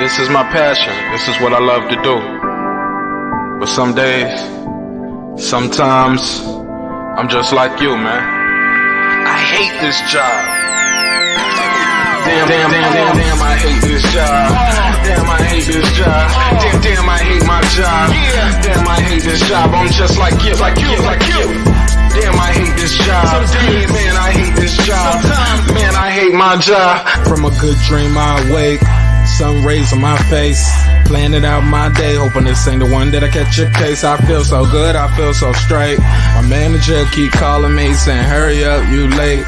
This is my passion. This is what I love to do. But some days, sometimes, I'm just like you, man. I hate this job. Damn, I hate this job. Damn, I hate this job. Damn, I hate my job. Damn, I hate this job. I'm just like you. Damn, I hate this job. Man, I hate this job. Man, I hate my job. From a good dream I awake, sun rays on my face, planning out my day, hoping this ain't the one that I catch a case. I feel so good, I feel so straight. My manager keep calling me saying, hurry up, you late.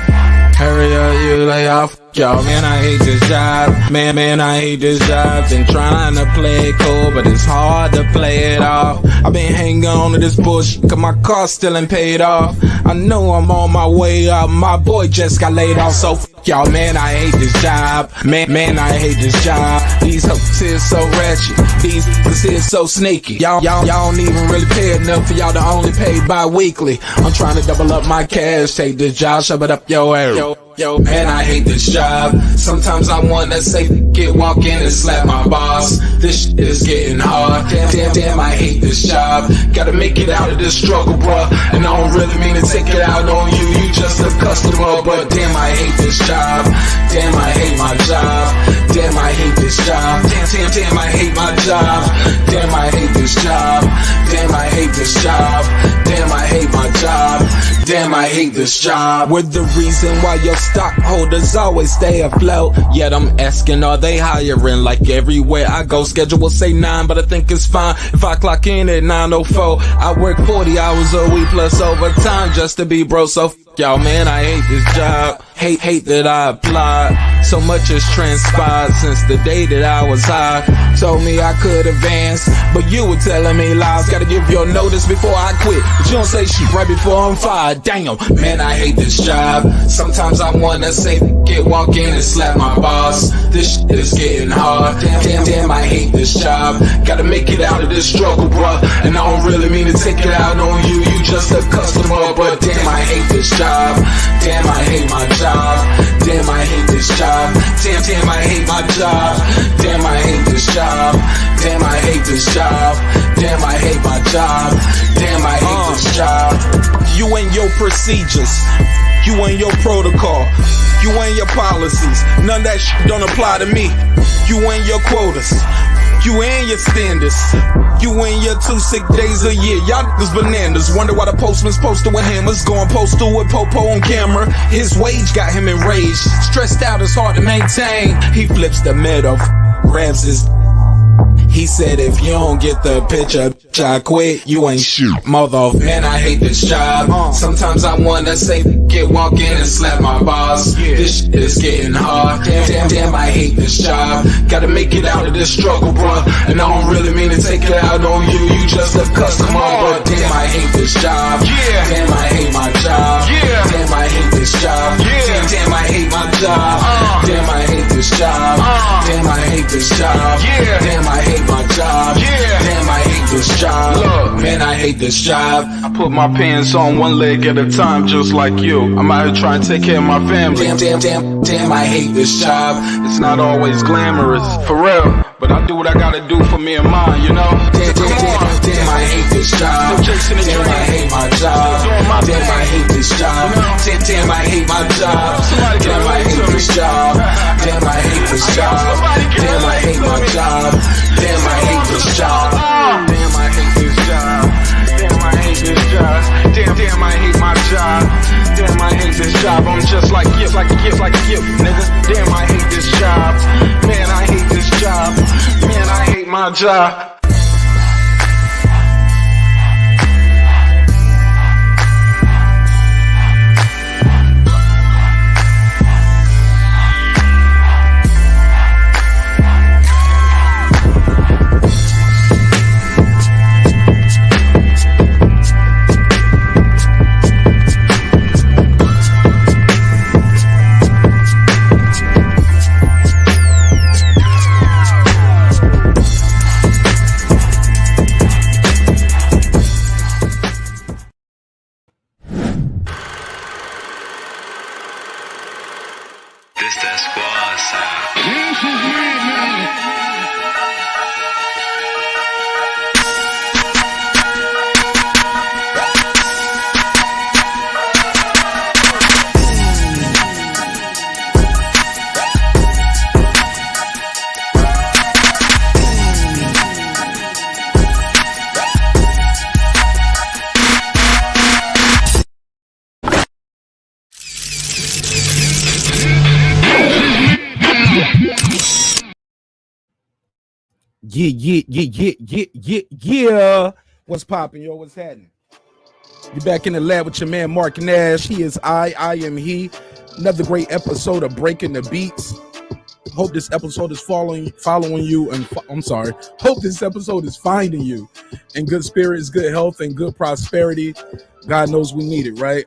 Hurry up, you lay off. Y'all, man, I hate this job. Man, I hate this job. Been trying to play it cool, but it's hard to play it off. I've been hanging on to this bullshit, cause my car still ain't paid off. I know I'm on my way up, my boy just got laid off, so y'all, man, I hate this job. Man, I hate this job. These hoes here so ratchet, these niggas here so sneaky. Y'all don't even really pay enough for y'all to only pay bi-weekly. I'm trying to double up my cash, take this job, shove it up your area. Yo, man, I hate this job. Sometimes I wanna say, walk in and slap my boss. This shit is getting hard. Damn, I hate this job. Gotta make it out of this struggle, bruh. And I don't really mean to take it out on you. You just a customer, but damn, I hate this job. Damn, I hate my job. Damn, I hate this job. Damn, I hate my job. Damn, I hate this job. Damn, I hate this job. Damn, I hate my job. Damn, I hate this job. We're the reason why your stockholders always stay afloat. Yet I'm asking, are they hiring? Like everywhere I go, schedule will say 9, but I think it's fine if I clock in at 9:04. I work 40 hours a week plus overtime just to be broke. So y'all, man, I hate this job. Hate that I applied. So much has transpired since the day that I was high. Told me I could advance, but you were telling me lies. Gotta give your notice before I quit, but you don't say shit right before I'm fired. Damn, man, I hate this job. Sometimes I wanna say, walk in and slap my boss. This shit is getting hard. Damn, I hate this job. Gotta make it out of this struggle, bruh. And I don't really mean to take it out on you. You just a customer, but damn, I hate this job. Damn, I hate my job. Damn, I hate this job. Damn, I hate my job. Damn, I hate this job. Damn, I hate this job. Damn, I hate my job. Damn, I hate this job. You and your procedures, you and your protocol, you and your policies, none of that shit don't apply to me. You and your quotas, you and your standards, you and your 2 sick days a year. Y'all niggas bananas. Wonder why the postman's posted with hammers, going postal with Popo on camera. His wage got him enraged, stressed out, it's hard to maintain. He flips the middle, grabs his. He said, if you don't get the picture, I quit. You ain't shit, mother. Man, I hate this job. Sometimes I wanna say, walk in and slap my boss. This shit is getting hard. Damn, I hate this job. Gotta make it out of this struggle, bruh. And I don't really mean to take it out on you. You just a customer, but damn, I hate this job. Damn, I hate my job. Damn, I hate this job. Damn, I hate my job. Damn, I hate this job. Damn, I hate this job. Damn, I hate my job. Damn, I hate this job. Look, man, I hate this job. I put my pants on one leg at a time, just like you. I'm out here trying to take care of my family. Damn, I hate this job. It's not always glamorous, for real, but I do what I gotta do for me and mine, you know? Damn, I hate this job. Damn, I hate my job. Damn, I hate this job. Damn, I hate my job. Damn, I hate this job. Damn, I hate this job. Damn, I hate my job. Damn, I hate this job. Damn, I hate this job. Damn, I hate this job. Damn, I hate my job. Damn, I hate this job. I'm just like you, nigga. Damn, I hate this job. Man, I hate this job. Man, I hate my job. This that squad sound. Yeah. What's popping, yo? What's happening? You're back in the lab with your man Marq Nash. He is I am he. Another great episode of Breaking the Beats. Hope this episode is following you, and hope this episode is finding you in good spirits, good health, and good prosperity. God knows we need it, right?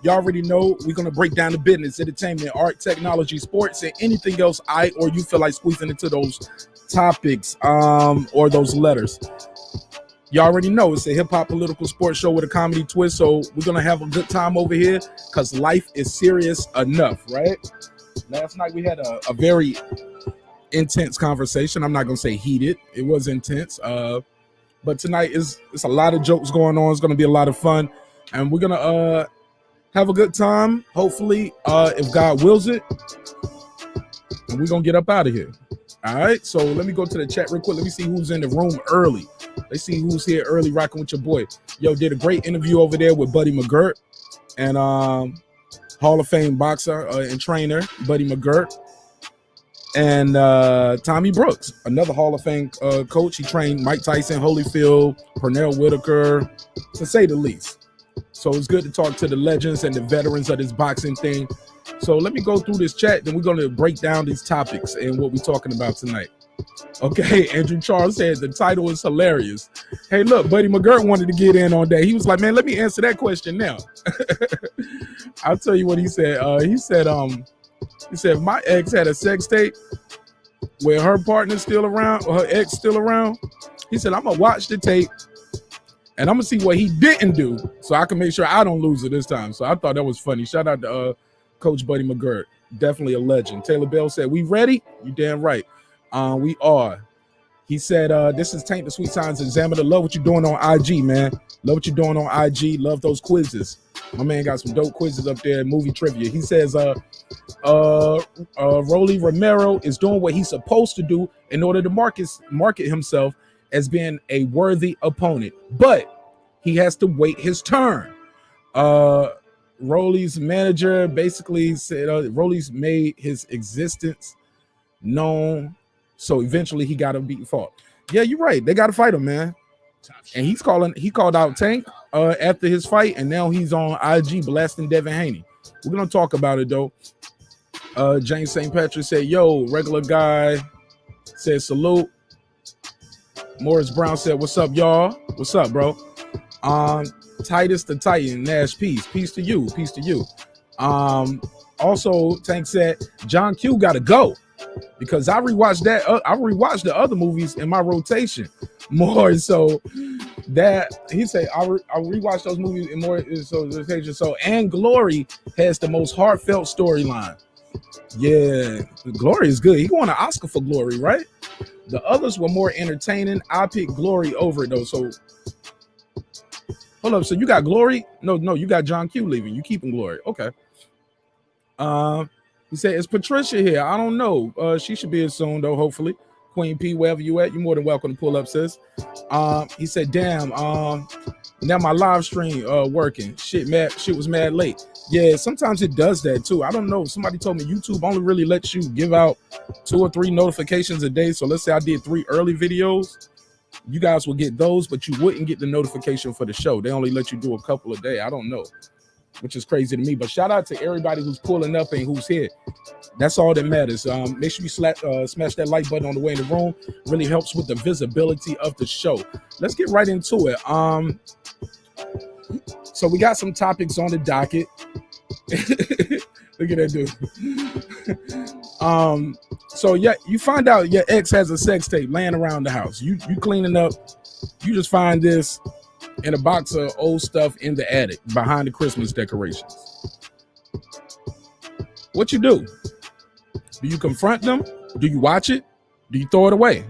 You already know we're gonna break down the business, entertainment, art, technology, sports, and anything else or you feel like squeezing into those topics or those letters. You already know it's a hip-hop political sports show with a comedy twist, so we're gonna have a good time over here because life is serious enough, right? Last night we had a very intense conversation. I'm not gonna say heated, it was intense, but tonight it's a lot of jokes going on. It's gonna be a lot of fun, and we're gonna have a good time, hopefully, if God wills it, and we're gonna get up out of here. All right, so let me go to the chat real quick. Let me see who's in the room early. Let's see who's here early rocking with your boy. Yo, did a great interview over there with Buddy McGirt and Hall of Fame boxer and trainer Buddy McGirt, and Tommy Brooks, another Hall of Fame coach. He trained Mike Tyson, Holyfield, Pernell Whitaker, to say the least. So it's good to talk to the legends and the veterans of this boxing thing. So let me go through this chat, then we're going to break down these topics and what we're talking about tonight. Okay, Andrew Charles said the title is hilarious. Hey, look, Buddy McGirt wanted to get in on that. He was like, man, let me answer that question now. I'll tell you what he said. He said, my ex had a sex tape where her partner's still around, or her ex still around. He said, I'm going to watch the tape and I'm going to see what he didn't do so I can make sure I don't lose it this time. So I thought that was funny. Shout out to Coach Buddy McGirt. Definitely a legend. Taylor Bell said, we ready? You damn right. We are. He said, this is Tank the Sweet Science Examiner. Love what you're doing on IG, man. Love what you're doing on IG. Love those quizzes. My man got some dope quizzes up there, movie trivia. He says, Rollie Romero is doing what he's supposed to do in order to market himself as being a worthy opponent, but he has to wait his turn. Rollie's manager basically said Rollie's made his existence known, so eventually he got to be fought. Yeah, you're right. They got to fight him, man. And he called out Tank after his fight, and now he's on IG blasting Devin Haney. We're gonna talk about it though. James St. Patrick said, yo, regular guy said salute. Morris Brown said, what's up, y'all? What's up, bro? Titus the Titan, Nash, peace to you. Also, Tank said John Q gotta go because I rewatched the other movies in my rotation more, so that he said I rewatched those movies in more rotation. So, and Glory has the most heartfelt storyline. Yeah, Glory is good. He won an Oscar for Glory, right? The others were more entertaining. I picked Glory over it though. So hold up. So you got Glory? No, you got John Q leaving. You keeping Glory? Okay. He said, is Patricia here? I don't know. She should be here soon though. Hopefully, Queen P, wherever you at, you're more than welcome to pull up, sis. He said, damn. Now my live stream working. Shit was mad late. Yeah, sometimes it does that too. I don't know. Somebody told me YouTube only really lets you give out 2 or 3 notifications a day. So let's say I did 3 early videos. You guys will get those, but you wouldn't get the notification for the show. They only let you do a couple a day. I don't know, which is crazy to me. But shout out to everybody who's pulling up and who's here. That's all that matters. Make sure you smash that like button on the way in the room. Really helps with the visibility of the show. Let's get right into it. So we got some topics on the docket. Look at that dude. So yeah, you find out your ex has a sex tape laying around the house. You cleaning up, you just find this in a box of old stuff in the attic behind the Christmas decorations. What you do? Do you confront them? Do you watch it? Do you throw it away?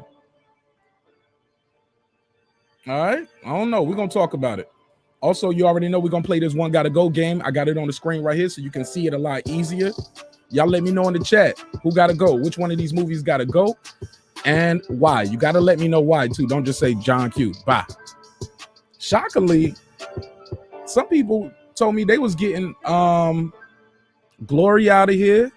All right, I don't know. We're gonna talk about it. Also, you already know we're gonna play this one gotta go game. I got it on the screen right here so you can see it a lot easier. Y'all let me know in the chat who gotta go, which one of these movies gotta go, and why. You gotta let me know why too. Don't just say John Q. Bye. Shockingly, some people told me they was getting Glory out of here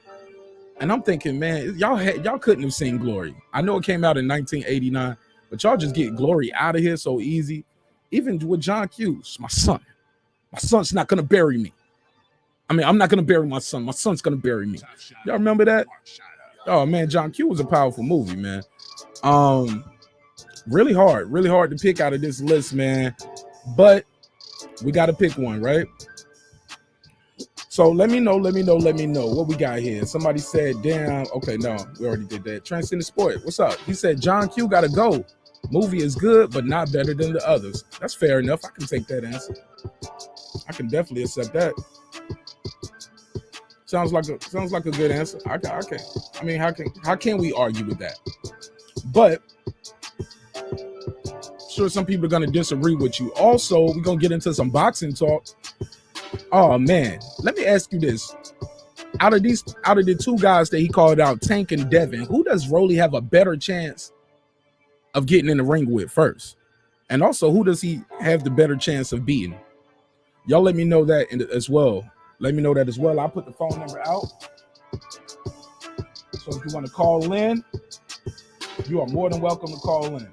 And I'm thinking, man, y'all couldn't have seen Glory. I know it came out in 1989, but y'all just get Glory out of here so easy. Even with John Q, my son's not gonna bury me. I mean, I'm not gonna bury my son. My son's gonna bury me. Y'all remember that? Oh man, John Q was a powerful movie, man. Really hard to pick out of this list, man. But we got to pick one, right? So let me know what we got here. Somebody said, damn, okay, no, we already did that. Transcendent Sport, what's up? He said, John Q gotta go. Movie is good, but not better than the others. That's fair enough. I can take that answer. I can definitely accept that. Sounds like a good answer. I can. I mean, how can we argue with that? But sure, some people are gonna disagree with you. Also, we're gonna get into some boxing talk. Oh man, let me ask you this: out of the two guys that he called out, Tank and Devin, who does Rollie have a better chance of getting in the ring with first? And also, who does he have the better chance of beating? Y'all let me know that as well. Let me know that as well. I'll put the phone number out. So if you want to call in, you are more than welcome to call in.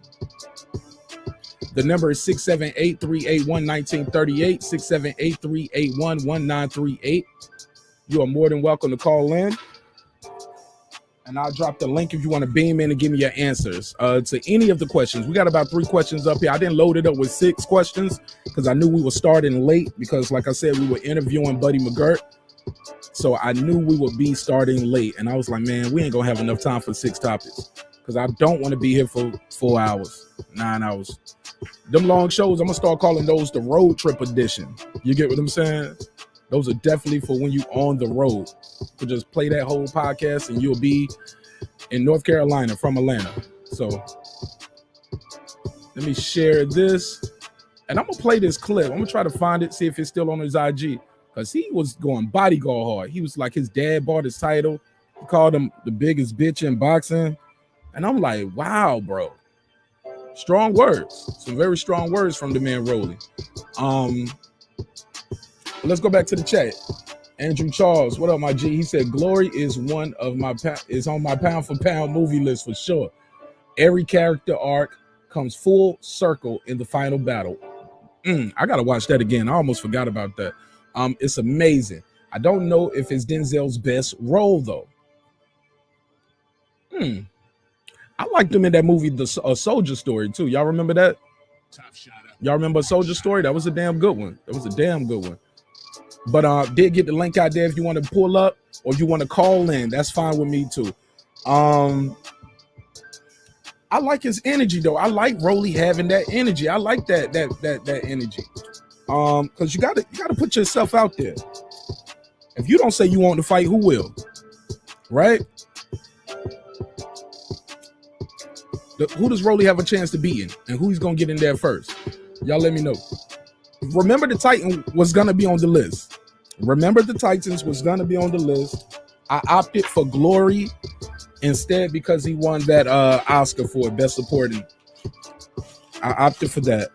The number is 678-381-1938, 678-381-1938. You are more than welcome to call in. And I'll drop the link if you want to beam in and give me your answers to any of the questions. We got about 3 questions up here. I didn't load it up with 6 questions because I knew we were starting late because, like I said, we were interviewing Buddy McGirt. So I knew we would be starting late. And I was like, man, we ain't going to have enough time for 6 topics because I don't want to be here for 4 hours, 9 hours. Them long shows, I'm going to start calling those the road trip edition. You get what I'm saying? Those are definitely for when you on the road. To just play that whole podcast and you'll be in North Carolina from Atlanta. So let me share this. And I'm going to play this clip. I'm going to try to find it, see if it's still on his IG. Because he was going bodyguard hard. He was like, his dad bought his title. He called him the biggest bitch in boxing. And I'm like, wow, bro. Strong words. Some very strong words from the man Rollie. Let's go back to the chat. Andrew Charles, what up, my G? He said, Glory is on my pound for pound movie list for sure. Every character arc comes full circle in the final battle. I gotta watch that again. I almost forgot about that. It's amazing. I don't know if it's Denzel's best role though. I liked him in that movie, The Soldier Story too. Y'all remember that? Y'all remember Soldier Story? That was a damn good one. But did get the link out there if you want to pull up or if you want to call in. That's fine with me too. I like his energy though. I like Rollie having that energy. I like that energy. Because you gotta put yourself out there. If you don't say you want to fight, who will? Right? Who does Rollie have a chance to beat in? And who's gonna get in there first? Y'all let me know. Remember the Titan was gonna be on the list. I opted for Glory instead because he won that Oscar for Best Supporting. I opted for that.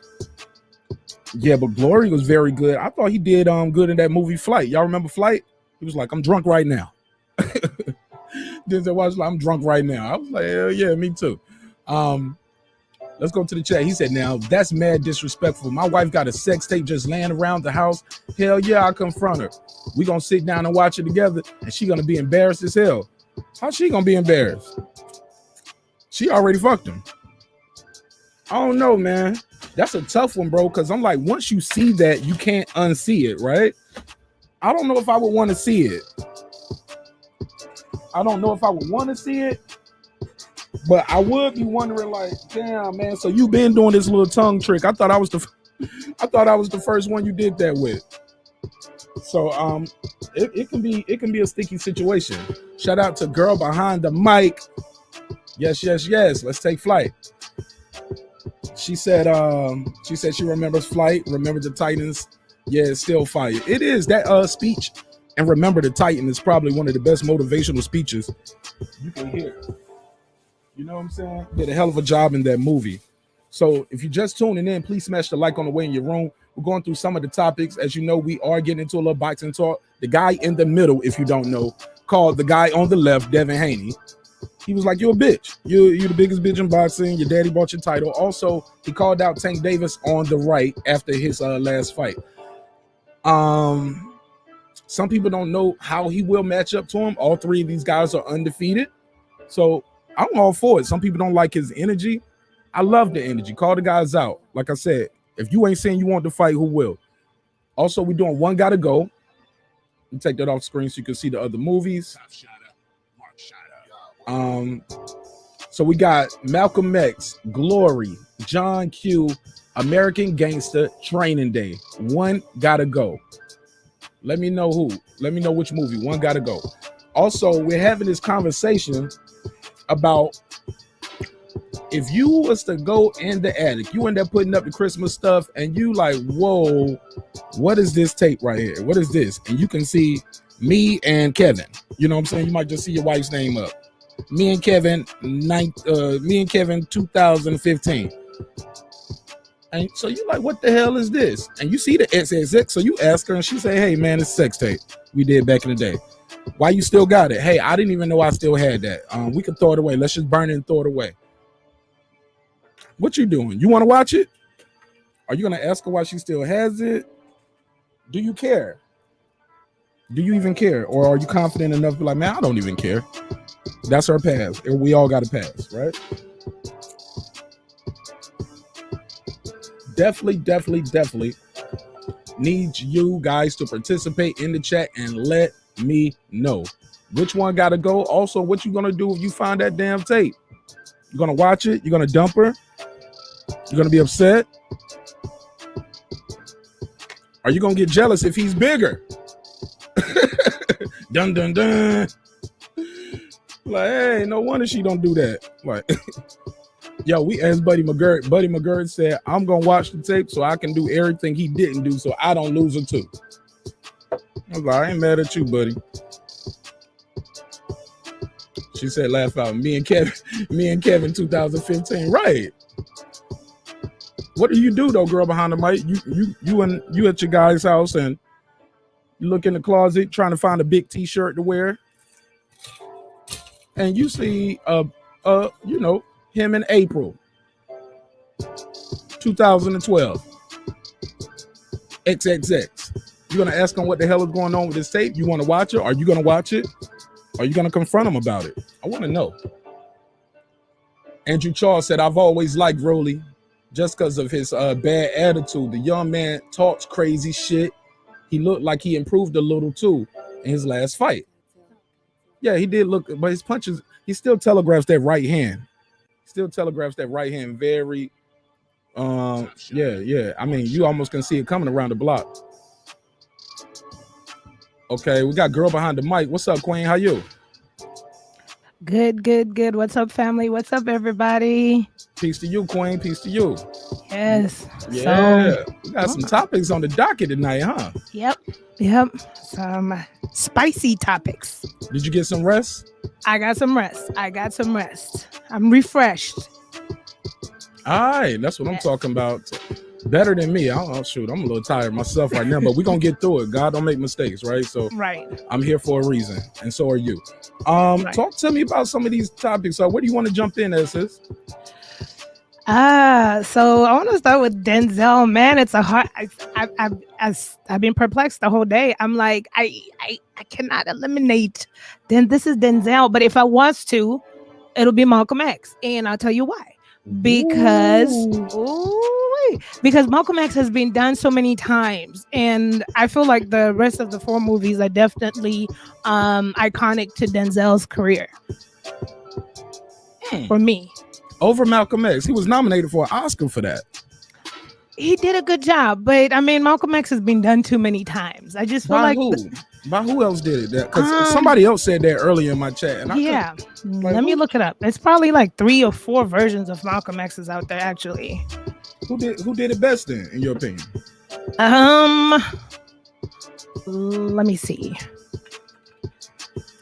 Yeah, but Glory was very good. I thought he did good in that movie Flight. Y'all remember Flight? He was like, I'm drunk right now. Denzel Washington, like, I'm drunk right now. I was like, hell yeah, me too. Let's go to the chat. He said, now that's mad disrespectful. My wife got a sex tape just laying around the house. Hell yeah, I'll confront her. We gonna sit down and watch it together and she gonna be embarrassed as hell. How's she gonna be embarrassed? She already fucked him. I don't know, man. That's a tough one, bro, because I'm like, once you see that, you can't unsee it, right? I don't know if I would want to see it. But I would be wondering, like, damn, man. So you been doing this little tongue trick? I thought I was the first one you did that with. So it can be a sticky situation. Shout out to girl behind the mic. Yes. Let's take Flight. She said she remembers Flight. Remember the Titans. Yeah, it's still fire. It is that speech. And remember the Titan is probably one of the best motivational speeches you can hear. You know what I'm saying? Did a hell of a job in that movie. So if you're just tuning in, please smash the like on the way in your room. We're going through some of the topics. As you know, we are getting into a little boxing talk. The guy in the middle, if you don't know, called the guy on the left, Devin Haney. He was like, "You're a bitch. You're the biggest bitch in boxing. Your daddy bought your title." Also, he called out Tank Davis on the right after his last fight. Some people don't know how he will match up to him. All three of these guys are undefeated, so I'm all for it. Some people don't like his energy. I love the energy. Call the guys out. Like I said, if you ain't saying you want to fight, who will? Also, we're doing One Gotta Go. You take that off screen so you can see the other movies. So we got Malcolm X, Glory, John Q, American Gangster, Training Day. One Gotta Go. Let me know who. Let me know which movie. One Gotta Go. Also, we're having this conversation about if you was to go in the attic, you end up putting up the Christmas stuff, and you like, whoa, what is this tape right here? What is this? And you can see me and Kevin. You know what I'm saying? You might just see your wife's name up. Me and Kevin 2015. And so you like, what the hell is this? And you see the XXX, so you ask her, and she say, "Hey man, it's sex tape we did back in the day. Why you still got it?" "Hey, I didn't even know I still had that. We can throw it away. Let's just burn it and throw it away." What you doing? You want to watch it? Are you gonna ask her why she still has it? Do you care? Do you even care? Or are you confident enough to be like, "Man, I don't even care"? That's our pass. We all got a pass, right? Definitely need you guys to participate in the chat and let me know which one gotta go. Also, what you gonna do if you find that damn tape? You gonna watch it? You gonna dump her? You gonna be upset? Are you gonna get jealous if he's bigger? Dun dun dun. Like, hey, no wonder she don't do that. Like, yo, we asked Buddy McGirt. Buddy McGirt said, "I'm gonna watch the tape so I can do everything he didn't do, so I don't lose her too." I was like, "I ain't mad at you, buddy." She said, "Laugh out." Me and Kevin 2015. Right. What do you do though, girl behind the mic? You at your guy's house and you look in the closet trying to find a big t-shirt to wear. And you see him in April 2012. XXX. You're gonna ask him what the hell is going on with this tape? You want to watch it? Are you gonna watch it? Are you gonna confront him about it? I want to know. Andrew Charles said, "I've always liked Rollie just because of his bad attitude. The young man talks crazy shit. He looked like he improved a little too in his last fight." Yeah, he did look, but his punches, he still telegraphs that right hand. Very, yeah. I mean, you almost can see it coming around the block. Okay, we got girl behind the mic. What's up, Queen? How you? Good. What's up, family? What's up, everybody? Peace to you, Queen. Peace to you. Yes. Yeah. We got some topics on the docket tonight, huh? Yep. Some spicy topics. Did you get some rest? I got some rest. I'm refreshed. All right, that's what I'm talking about. Better than me. Shoot, I'm a little tired myself right now, but we're gonna get through it. God don't make mistakes, right? So right. I'm here for a reason, and so are you. Right. Talk to me about some of these topics. So where do you want to jump in, sis? So I want to start with Denzel. Man, it's a hard. I've been perplexed the whole day. I'm like, I cannot eliminate. Then this is Denzel, but if I was to, it'll be Malcolm X, and I'll tell you why. Because Malcolm X has been done so many times, and I feel like the rest of the four movies are definitely iconic to Denzel's career. For me. Over Malcolm X. He was nominated for an Oscar for that. He did a good job, but I mean, Malcolm X has been done too many times. I just feel By like who? By who else did it? Because somebody else said that earlier in my chat. And let me look it up. It's probably like 3 or 4 versions of Malcolm X's out there, actually. Who did it best then, in your opinion? Let me see.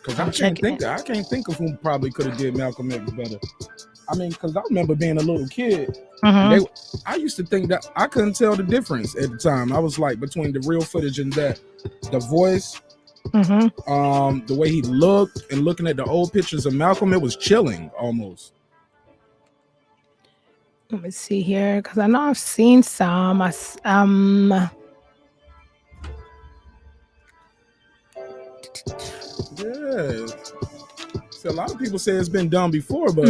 Because I can't think of who probably could have did Malcolm X better. I mean, because I remember being a little kid. I used to think that I couldn't tell the difference at the time. I was like, between the real footage and that, the voice, The way he looked and looking at the old pictures of Malcolm, it was chilling almost. Let me see here, because I know I've seen some. Yeah. So a lot of people say it's been done before, but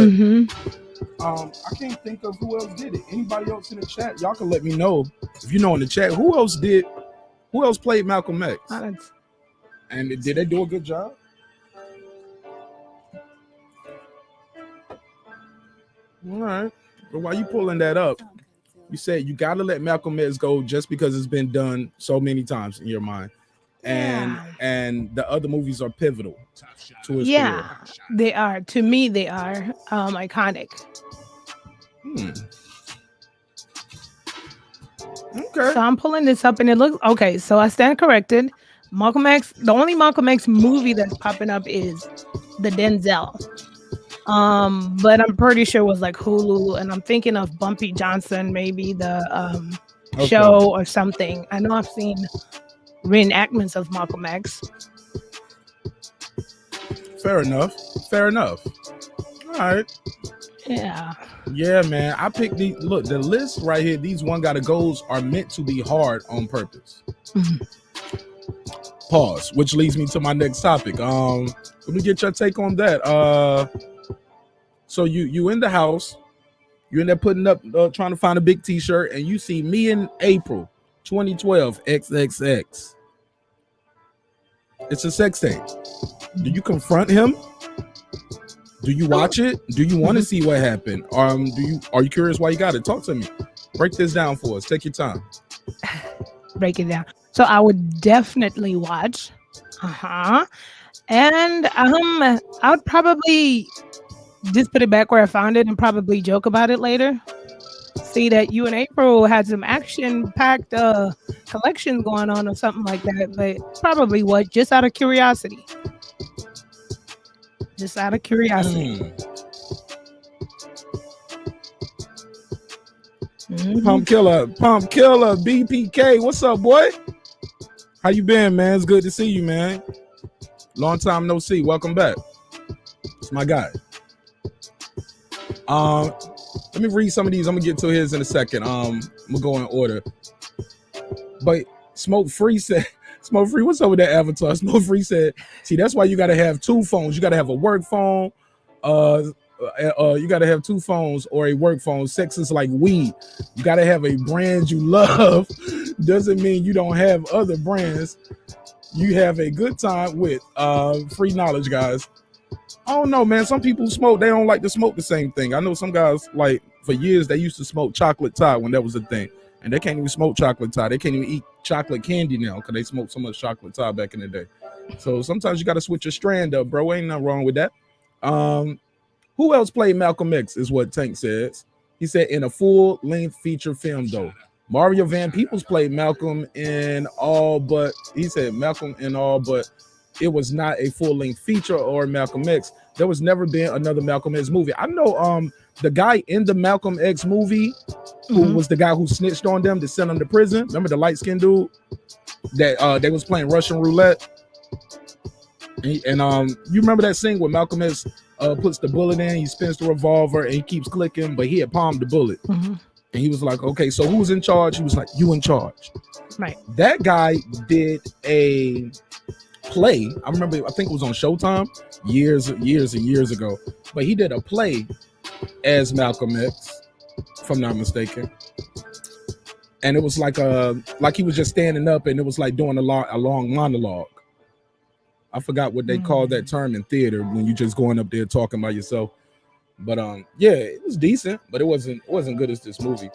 I can't think of who else did it. Anybody else in the chat? Y'all can let me know if you know in the chat who else played Malcolm X. And did they do a good job? All right. But while you pulling that up, you said you got to let Malcolm X go just because it's been done so many times in your mind. And the other movies are pivotal to his career. They are. To me, they are iconic. Okay. So I'm pulling this up and it looks okay. So I stand corrected. Malcolm X, the only Malcolm X movie that's popping up is the Denzel. But I'm pretty sure it was like Hulu, and I'm thinking of Bumpy Johnson, maybe the show or something. I know I've seen reenactments of Malcolm X. Fair enough. All right. Yeah, man. I picked the list right here. These one gotta goes are meant to be hard on purpose. Pause. Which leads me to my next topic. Let me get your take on that. So you in the house, you in there putting up, trying to find a big T-shirt, and you see me in April 2012 XXX. It's a sex tape. Do you confront him? Do you watch it? Do you want to see what happened? Are you curious why you got it? Talk to me. Break this down for us. Take your time. Break it down. So I would definitely watch. And I would probably just put it back where I found it and probably joke about it later. See that you and April had some action-packed collections going on or something like that, but probably what? Just out of curiosity. Pump Killer, BPK. What's up, boy? How you been, man? It's good to see you, man. Long time no see. Welcome back. It's my guy. Let me read some of these. I'm gonna get to his in a second. I'm gonna go in order. But Smoke Free said, Smoke Free, what's up with that avatar? Smoke Free said, see, that's why you gotta have two phones. You gotta have a work phone. You gotta have two phones or a work phone. Sex is like weed. You gotta have a brand you love. Doesn't mean you don't have other brands. You have a good time with free knowledge, guys. I don't know, man. Some people smoke. They don't like to smoke the same thing. I know some guys, like, for years, they used to smoke chocolate tie when that was a thing. And they can't even smoke chocolate tie. They can't even eat chocolate candy now because they smoked so much chocolate tie back in the day. So sometimes you got to switch your strand up, bro. Ain't nothing wrong with that. Who else played Malcolm X is what Tank says. He said in a full-length feature film, though. Mario Van Peebles played Malcolm in all but, he said Malcolm in all but it was not a full-length feature or Malcolm X. There was never been another Malcolm X movie. I know the guy in the Malcolm X movie who was the guy who snitched on them to send them to prison. Remember the light-skinned dude that they was playing Russian roulette? And you remember that scene where Malcolm X puts the bullet in, he spins the revolver, and he keeps clicking, but he had palmed the bullet. And he was like, okay, so who's in charge? He was like, you in charge. Right. That guy did a play. I remember, I think it was on Showtime years and years ago. But he did a play as Malcolm X, if I'm not mistaken. And it was like he was just standing up and it was like doing a long monologue. I forgot what they call that term in theater when you just going up there talking by yourself. But yeah, it was decent, but it wasn't good as this movie.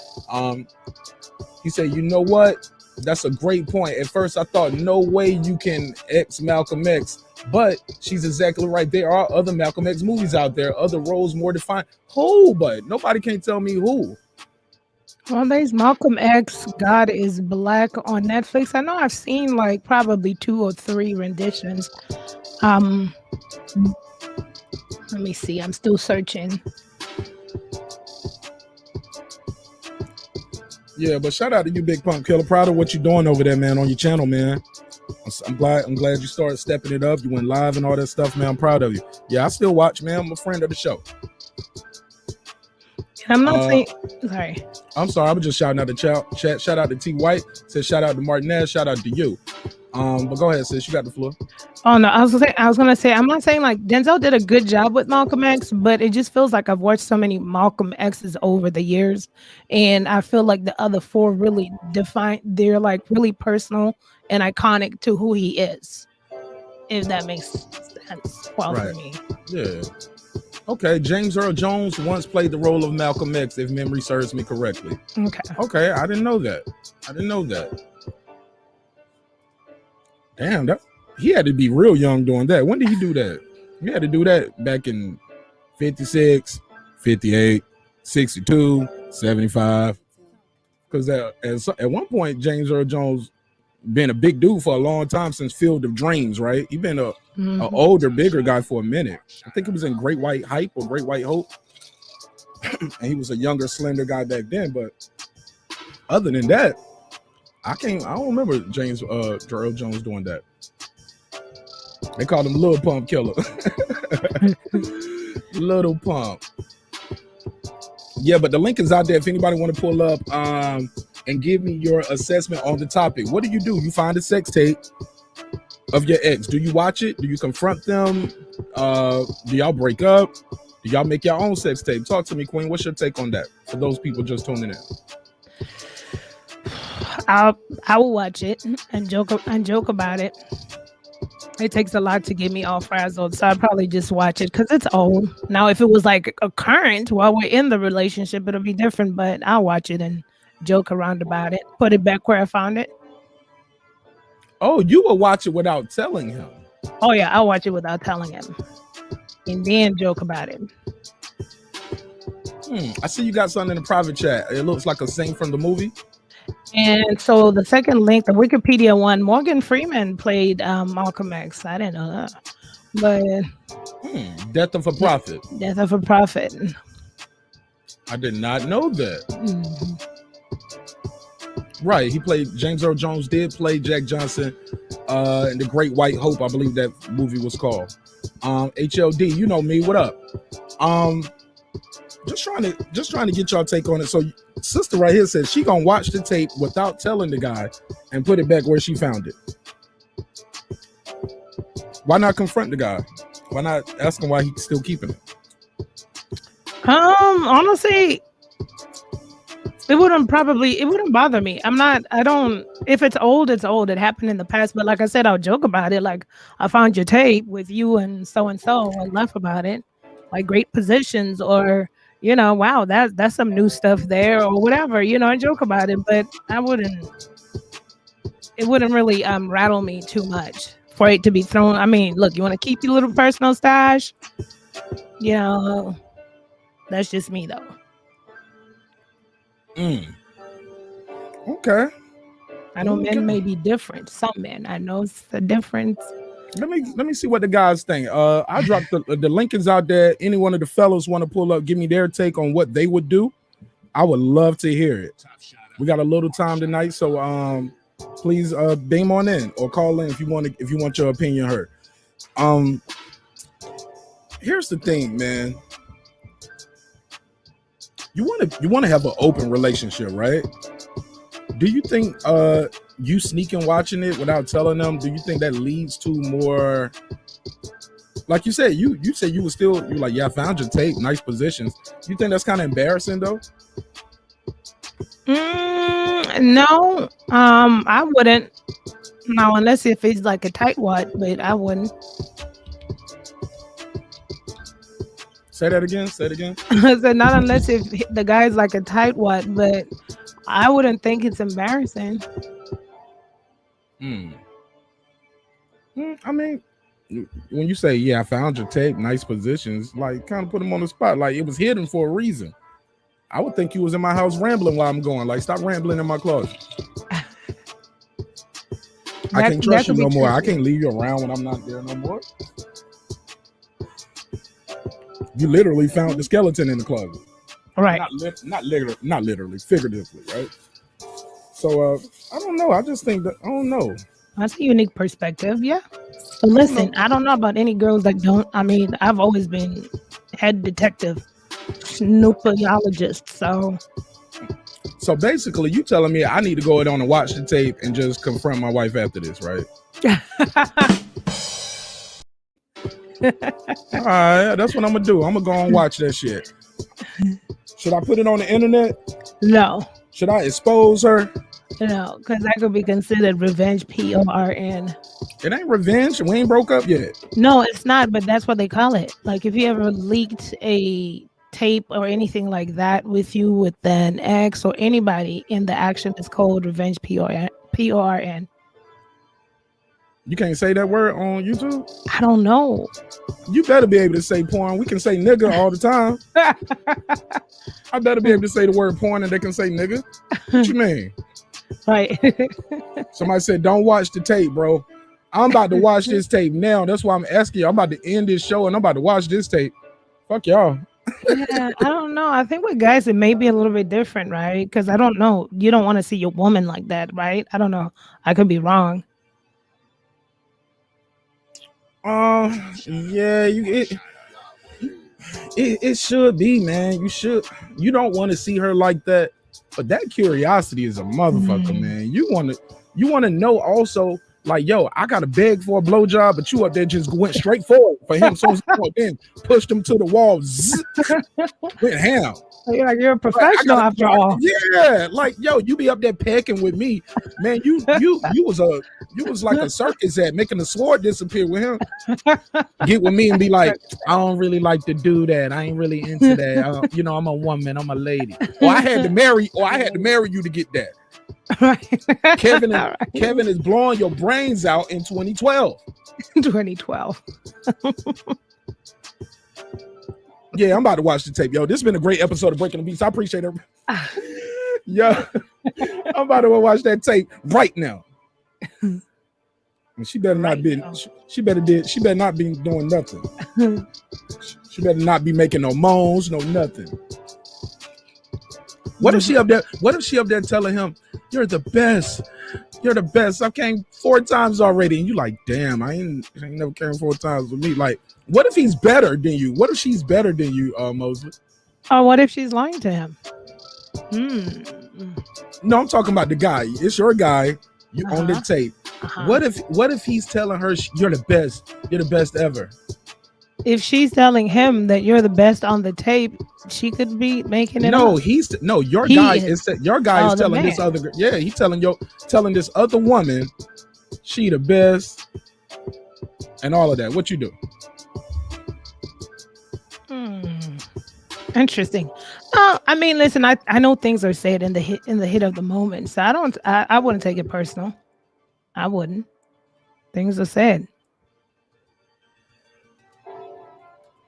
He said, you know what? That's a great point. At first, I thought no way you can X Malcolm X, but she's exactly right. There are other Malcolm X movies out there, other roles more defined. Who? But nobody can tell me who. Well, there's Malcolm X, God is Black on Netflix. I know I've seen like probably 2 or 3 renditions. Let me see. I'm still searching. Yeah, but shout out to you, Big Pump Killer. Proud of what you're doing over there, man, on your channel, man. I'm glad you started stepping it up. You went live and all that stuff, man. I'm proud of you. Yeah, I still watch, man. I'm a friend of the show. I'm not saying. Sorry. I'm sorry. I was just shouting out the chat. Shout out to T White. Said shout out to Marq Nash. Shout out to you. But go ahead, sis. You got the floor. Oh no, I was gonna say I'm not saying like Denzel did a good job with Malcolm X, but it just feels like I've watched so many Malcolm X's over the years, and I feel like the other four really they're like really personal and iconic to who he is. If that makes sense. Well, for me. Yeah. Okay, James Earl Jones once played the role of Malcolm X, if memory serves me correctly. Okay, I didn't know that. Damn, he had to be real young doing that. When did he do that? He had to do that back in 56, 58, 62, 75. Because at one point, James Earl Jones been a big dude for a long time since Field of Dreams, right? He been an older, bigger guy for a minute. I think he was in Great White Hype or Great White Hope. And he was a younger, slender guy back then. But other than that, I don't remember James Earl Jones doing that. They called him Little Pump Killer. Little Pump. Yeah, but the link is out there if anybody want to pull up and give me your assessment on the topic. What do? You find a sex tape of your ex. Do you watch it? Do you confront them? Do y'all break up? Do y'all make your own sex tape? Talk to me, Queen. What's your take on that for those people just tuning in? I will watch it and joke about it. It takes a lot to get me all frazzled, so I'd probably just watch it because it's old. Now, if it was like a current while we're in the relationship, it'll be different, but I'll watch it and joke around about it. Put it back where I found it. Oh, you will watch it without telling him? Oh, yeah, I'll watch it without telling him. And then joke about it. I see you got something in the private chat. It looks like a scene from the movie. And so the second link, the Wikipedia one, Morgan Freeman played Malcolm X. I didn't know that. But Death of a Prophet. Death of a Prophet. I did not know that. Right, he played, James Earl Jones did play Jack Johnson in The Great White Hope, I believe that movie was called. HLD, you know me, what up? Just trying to get y'all take on it. So sister right here says she gonna watch the tape without telling the guy and put it back where she found it. Why not confront the guy? Why not ask him why he's still keeping it? Honestly, it wouldn't bother me. If it's old, it's old. It happened in the past. But like I said, I'll joke about it. Like, I found your tape with you and so and laugh about it. Like, great positions, or wow, that's some new stuff there, or whatever, I joke about it, but it wouldn't really rattle me too much for it to be thrown. I mean, look, you want to keep your little personal stash, that's just me though. Okay. I know men may be different. Some men, I know it's a difference. Let me see what the guys think. I dropped the link is out there. Any one of the fellows want to pull up, give me their take on what they would do. I would love to hear it. We got a little time tonight, so please beam on in or call in if you want your opinion heard. Here's the thing, man. You want to have an open relationship, right? Do you think you sneaking watching it without telling them, do you think that leads to more, like you said, you said you like, yeah, I found your tape, nice positions. You think that's kind of embarrassing though? No, I wouldn't. No, unless if it's like a tightwad, but I wouldn't. Say that again. I said not unless if the guy's like a tightwad, but I wouldn't think it's embarrassing. I mean, when you say, yeah, I found your tape, nice positions, like kind of put him on the spot, like it was hidden for a reason. I would think you was in my house rambling while I'm going. Like, stop rambling in my closet. I can't trust you no more. I can't leave you around when I'm not there no more. You literally found the skeleton in the closet. Right. Not literally, figuratively, right? So I don't know. I just think that I don't know. That's a unique perspective. Yeah. But listen, I don't know about any girls that don't. I mean, I've always been head detective, snoopologist. So basically, you telling me I need to go on and watch the tape and just confront my wife after this, right? All right, that's what I'm gonna do. I'm gonna go and watch that shit. Should I put it on the internet? No. Should I expose her? No, because that could be considered revenge. PORN. It ain't revenge. We ain't broke up yet. No, it's not. But that's what they call it. Like if you ever leaked a tape or anything like that with you with an ex or anybody in the action, is called revenge. PORN. You can't say that word on YouTube? I don't know. You better be able to say porn. We can say nigga all the time. I better be able to say the word porn and they can say nigga. What you mean? Right. Somebody said, don't watch the tape, bro. I'm about to watch this tape now. That's why I'm asking you. I'm about to end this show and I'm about to watch this tape. Fuck y'all. Yeah, I don't know. I think with guys, it may be a little bit different, right? Because I don't know. You don't want to see your woman like that, right? I don't know. I could be wrong. Yeah, it should be, man. You don't want to see her like that, but that curiosity is a motherfucker, man. You want to know also, like, yo, I gotta beg for a blowjob, but you up there just went straight forward for him, so then pushed him to the wall, went ham. You're a professional after all. Yeah, like, yo, you be up there pecking with me, man. You was like a circus at making the sword disappear with him. Get with me and be like, I don't really like to do that. I ain't really into that. I'm a woman. I'm a lady. Or I had to marry you to get that. Right. Kevin is blowing your brains out in 2012. 2012. Yeah, I'm about to watch the tape. Yo, this has been a great episode of Breaking the Beats. I appreciate it. Yo, I'm about to watch that tape right now. And she better not be. She better not be doing nothing. She better not be making no moans, no nothing. What if she up there telling him, "You're the best. You're the best. I came 4 times already," and you like, "Damn, I ain't never came 4 times with me." Like, what if he's better than you? What if she's better than you, Mosley? Or what if she's lying to him? No, I'm talking about the guy. It's your guy. You on the tape. What if he's telling her you're the best? You're the best ever. If she's telling him that you're the best on the tape, she could be making it. No, up. Your guy is telling this other girl. Yeah, he's telling this other woman she the best and all of that. What you do? Interesting. I mean, listen, I know things are said in the hit of the moment, so I wouldn't take it personal. I wouldn't. Things are said.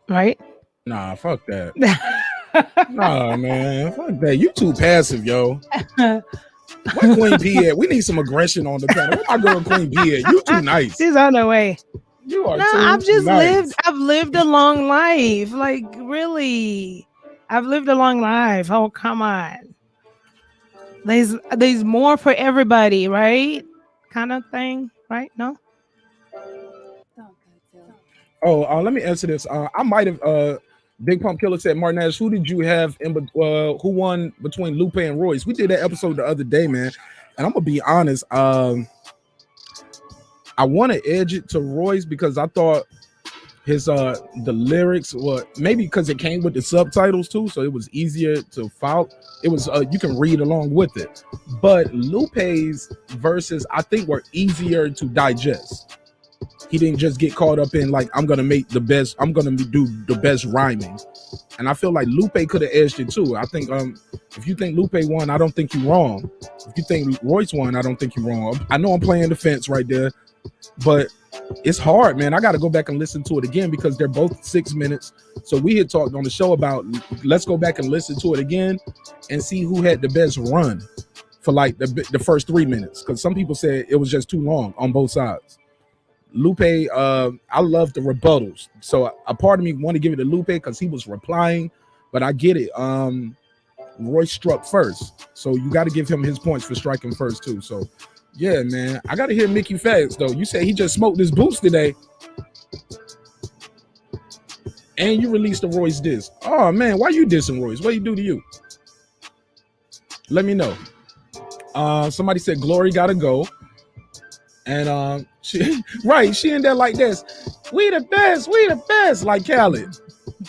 Right? Nah, fuck that. Nah, man, fuck that. You too passive, yo. Where Queen P at? We need some aggression on the panel. Where my girl Queen P at? You too nice. She's on her way. You are. No, too I've just nice. I've lived a long life. Like, really, I've lived a long life. Oh, come on. There's more for everybody, right? Kind of thing, right? No. Oh, let me answer this. I might have. Big Pump Killer said, Marq Nash, who did you have who won between Lupe and Royce? We did that episode the other day, man. And I'm gonna be honest. I want to edge it to Royce because I thought his the lyrics were maybe because it came with the subtitles too, so it was easier to follow. It was you can read along with it. But Lupe's verses, I think, were easier to digest. He didn't just get caught up in like, I'm gonna make the best, I'm gonna do the best rhyming. And I feel like Lupe could have edged it too. I think if you think Lupe won, I don't think you're wrong. If you think Royce won, I don't think you're wrong. I know I'm playing the fence right there, but it's hard, man. I got to go back and listen to it again because they're both 6 minutes. So we had talked on the show about let's go back and listen to it again and see who had the best run for like the first 3 minutes. Because some people said it was just too long on both sides. Lupe, I love the rebuttals. So a part of me want to give it to Lupe because he was replying, but I get it. Royce struck first. So you got to give him his points for striking first too. So Yeah, man. I gotta hear Mickey facts though. You said he just smoked this boost today. And you released a Royce diss. Oh man, why you dissing Royce? What you do to you? Let me know. Somebody said Glory gotta go. And she in there like this. We the best, like Khaled.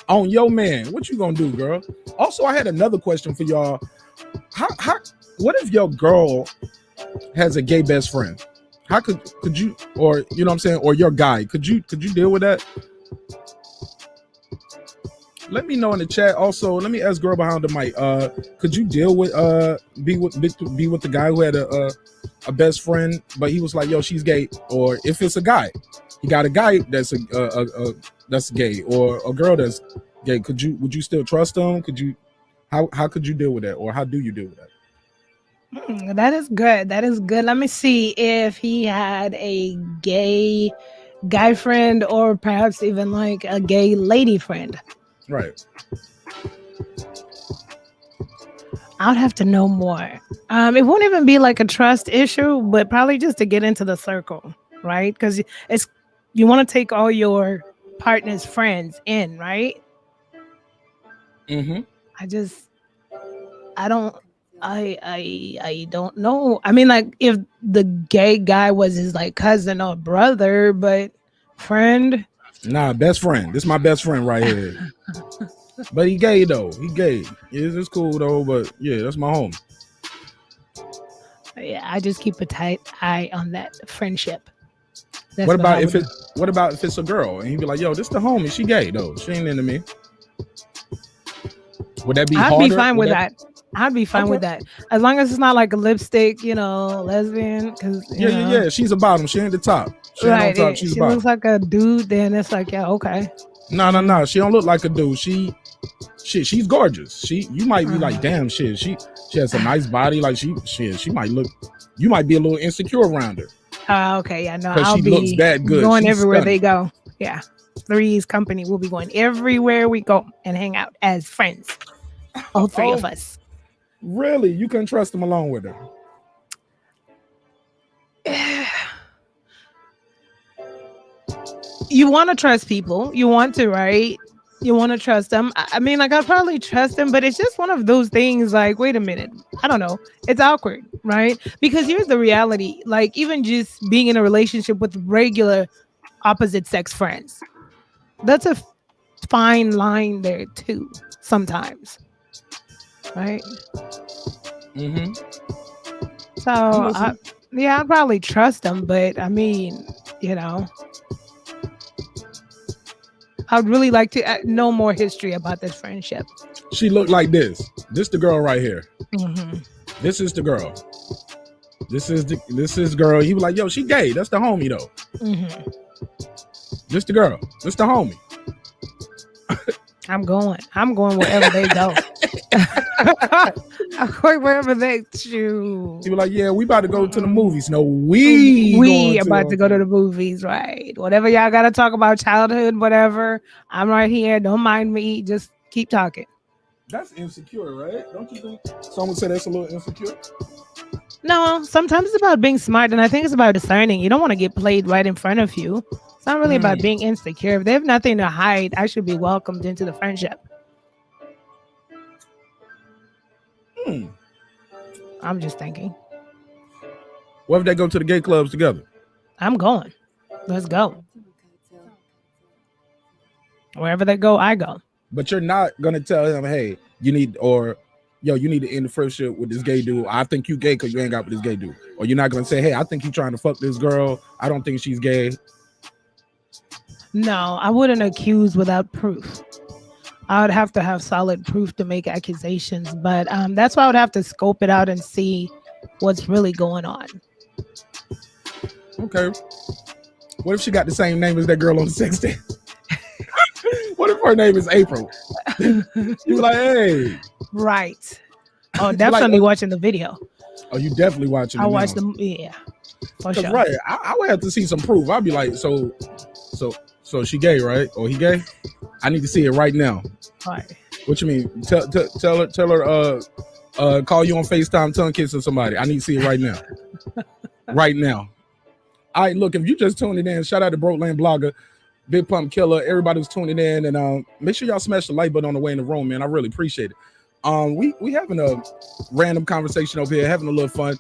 On your man. What you gonna do, girl? Also, I had another question for y'all. What if your girl has a gay best friend? How could you, or you know what I'm saying, or your guy, could you deal with that? Let me know in the chat. Also, let me ask girl behind the mic. Could you deal with be with the guy who had a best friend, but he was like, yo, she's gay? Or if it's a guy, he got a guy that's that's gay, or a girl that's gay, would you still trust them? How could you deal with that, or how do you deal with that? That is good. Let me see if he had a gay guy friend, or perhaps even like a gay lady friend. Right. I would have to know more. It won't even be like a trust issue, but probably just to get into the circle, right? Because you want to take all your partner's friends in, right? Mm-hmm. I don't know. I mean, like if the gay guy was his like cousin or brother, but friend. Nah, best friend. This is my best friend right here. But he gay though. He gay. It's cool though, but yeah, that's my home. Yeah, I just keep a tight eye on that friendship. What about if it's a girl and he'd be like, yo, this the homie, she gay though. She ain't into me. Would that be harder? I'd be fine with that. I'd be fine with that. As long as it's not like a lipstick, lesbian. Yeah. She's a bottom. She ain't the top. She ain't on top. She's she bottom. Looks like a dude, then it's like, yeah, okay. No. She don't look like a dude. She's gorgeous. You might be like, damn, shit. She has a nice body. Like she might look. You might be a little insecure around her. Okay, yeah, no. Because she looks that good. Going She's everywhere stunning. they go. Yeah, 3's company will be going everywhere we go and hang out as friends. All three of us. Really? You couldn't trust them along with her? You want to trust people. You want to, right? You want to trust them. I mean, like, I'd probably trust them, but it's just one of those things like, wait a minute. I don't know. It's awkward, right? Because here's the reality. Like, even just being in a relationship with regular opposite sex friends, that's a fine line there too, sometimes. Right? Mm-hmm. So, I'd probably trust them, but I mean, I'd really like to know more history about this friendship. She looked like this. This the girl right here. Mm-hmm. This is the girl. This is girl. He was like, yo, she gay. That's the homie though. Mm-hmm. This the girl. This the homie. I'm going wherever they go. I'm going wherever they choose. He was like, yeah, we about to go to the movies. No, we about to go to the movies, right? Whatever y'all got to talk about, childhood, whatever. I'm right here. Don't mind me. Just keep talking. That's insecure, right? Don't you think someone said that's a little insecure? No, sometimes it's about being smart, and I think it's about discerning. You don't want to get played right in front of you. It's not really about being insecure. If they have nothing to hide, I should be welcomed into the friendship. I'm just thinking. What if they go to the gay clubs together? I'm going. Let's go. Wherever they go, I go. But you're not gonna tell him, hey, you need to end the friendship with this gay dude. I think you gay because you ain't got with this gay dude. Or you're not gonna say, hey, I think you trying to fuck this girl. I don't think she's gay. No, I wouldn't accuse without proof. I would have to have solid proof to make accusations, but that's why I would have to scope it out and see what's really going on. Okay. What if she got the same name as that girl on the sex tape? What if her name is April? You be like, hey. Right. Oh, definitely watching the video. Oh, you definitely watching it. I watched them, yeah. For sure. Right. I would have to see some proof. I'd be like, so she gay, right? Or he gay? I need to see it right now. Right. What you mean? Tell her call you on FaceTime, tongue kiss or somebody. I need to see it right now. right now. All right, look, if you just tuning in, shout out to Broadland Blogger, Big Pump Killer, everybody who's tuning in, and make sure y'all smash the like button on the way in the room, man. I really appreciate it. We having a random conversation over here, having a little fun.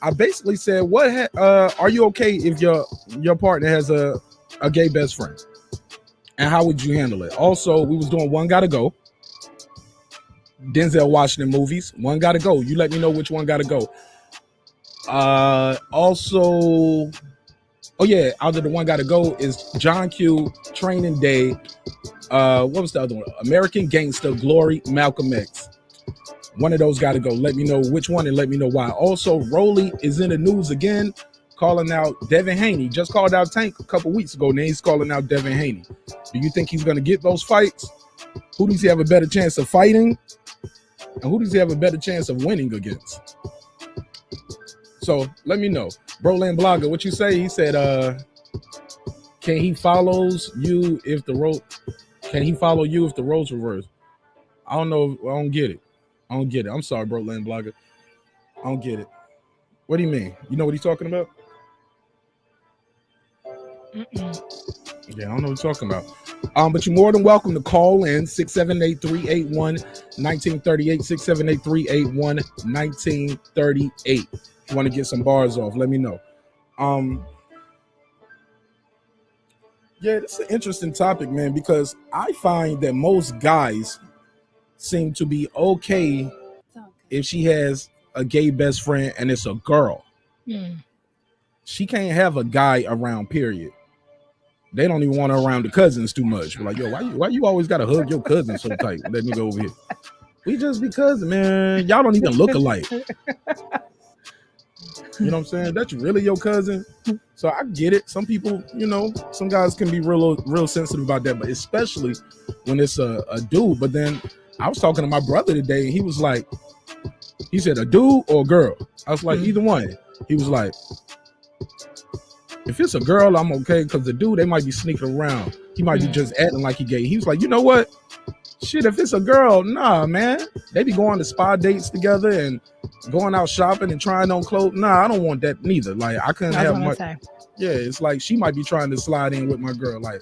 I basically said, are you okay if your partner has a gay best friend? And how would you handle it? Also, we was doing One Gotta Go. Denzel Washington movies. One gotta go. You let me know which one gotta go. Also, oh yeah, out of the one gotta go is John Q, Training Day. What was the other one? American Gangster, Glory, Malcolm X. One of those gotta go. Let me know which one and let me know why. Also, Rollie is in the news again, calling out Devin Haney. Just called out Tank a couple weeks ago. Now he's calling out Devin Haney. Do you think he's gonna get those fights? Who does he have a better chance of fighting? And who does he have a better chance of winning against? So let me know. Broland Blogger, what you say? He said, can he follow you if the roles reverse? I don't know. I don't get it. I'm sorry, Broland Blogger. I don't get it. What do you mean? You know what he's talking about? Yeah, I don't know what you're talking about. But you're more than welcome to call in 678-381-1938, 678-381-1938. If you want to get some bars off, let me know. Yeah, it's an interesting topic, man, because I find that most guys seem to be okay if she has a gay best friend and it's a girl. She can't have a guy around, period. They don't even want her around the cousins too much. But like, yo, why you always gotta hug your cousin so tight? Let me go over here. We just be cousins, man. Y'all don't even look alike. You know what I'm saying? That's really your cousin. So I get it. Some people, some guys can be real sensitive about that, but especially when it's a dude. But then I was talking to my brother today, and he was like, he said, a dude or a girl? I was like, either one. He was like, if it's a girl, I'm okay, because the dude, they might be sneaking around. He might be just acting like he gay. He was like, you know what? Shit, if it's a girl, nah, man. They be going to spa dates together and going out shopping and trying on clothes. Nah, I don't want that neither. Like, I couldn't have much. Yeah, it's like she might be trying to slide in with my girl, like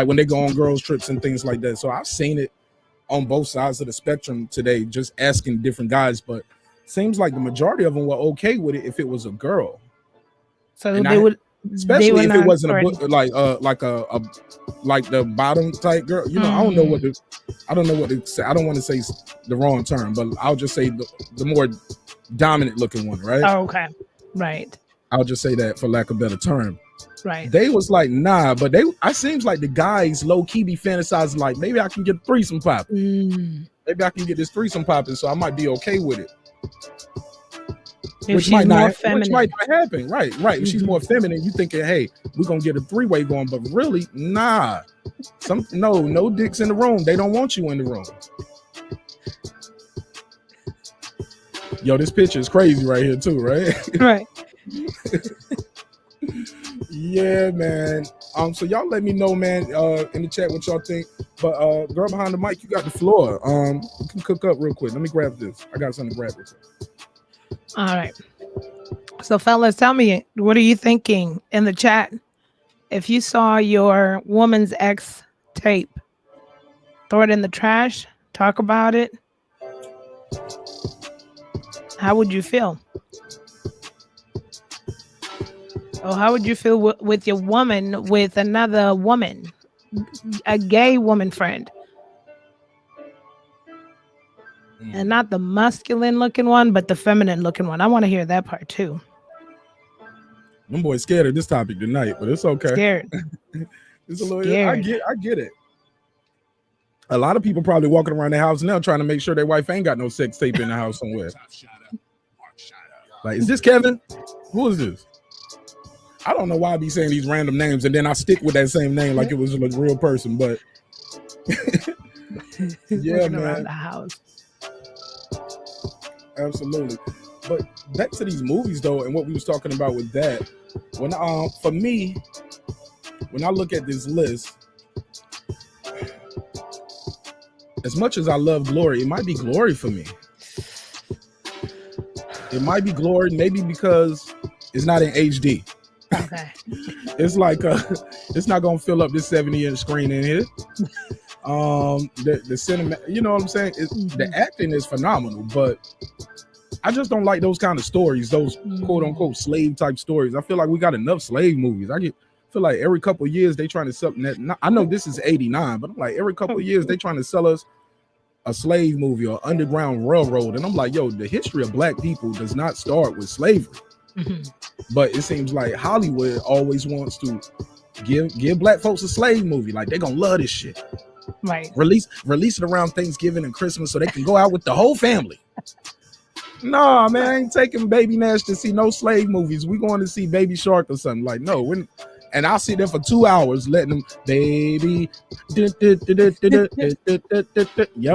when they go on girls trips and things like that. So I've seen it on both sides of the spectrum today, just asking different guys, but seems like the majority of them were okay with it if it was a girl. So and they would, especially if it wasn't like the bottom type girl. I don't know what to say. I don't want to say the wrong term, but I'll just say the more dominant looking one, right? Oh, okay, right. I'll just say that for lack of a better term. Right. They was like, nah, but I seems like the guys low key be fantasizing like, maybe I can get threesome popping. Maybe I can get this threesome popping, so I might be okay with it. Which might not happen. Right. If she's more feminine, you thinking, hey, we're gonna get a three-way going, but really, nah. No dicks in the room. They don't want you in the room. Yo, this picture is crazy right here too, right? Right. Yeah, man. So y'all let me know, man, in the chat what y'all think. But girl behind the mic, you got the floor. You can cook up real quick. Let me grab this. I got something to grab real quick. All right. So fellas, tell me, what are you thinking in the chat? If you saw your woman's ex tape, throw it in the trash, talk about it. How would you feel? Or how would you feel with your woman with another woman, a gay woman friend? And not the masculine looking one, but the feminine looking one. I want to hear that part too. Them boys scared of this topic tonight, but it's okay. Scared. It's a little. Scared. I get it. A lot of people probably walking around the house now trying to make sure their wife ain't got no sex tape in the house somewhere. Like, is this Kevin? Who is this? I don't know why I be saying these random names and then I stick with that same name like it was a real person, but yeah, man. Around the house. Absolutely. But back to these movies though, and what we was talking about with that. When for me, when I look at this list, as much as I love Glory, it might be Glory for me. It might be Glory, maybe because It's not in HD. Okay. It's like it's not gonna fill up this 70-inch screen in here. The cinema, you know what I'm saying? The acting is phenomenal, but I just don't like those kind of stories, those quote unquote slave type stories. I feel like we got enough slave movies. Feel like every couple of years they trying to sell that. I know this is 89, but I'm like every couple of years they trying to sell us a slave movie or Underground Railroad, and I'm like, yo, the history of black people does not start with slavery. But it seems like Hollywood always wants to give black folks a slave movie. Like they're gonna love this shit. Right. Release it around Thanksgiving and Christmas so they can go out with the whole family. No, man, I ain't taking Baby Nash to see no slave movies. We going to see Baby Shark or something. Like, no, and I'll sit there for 2 hours letting them baby. Yep,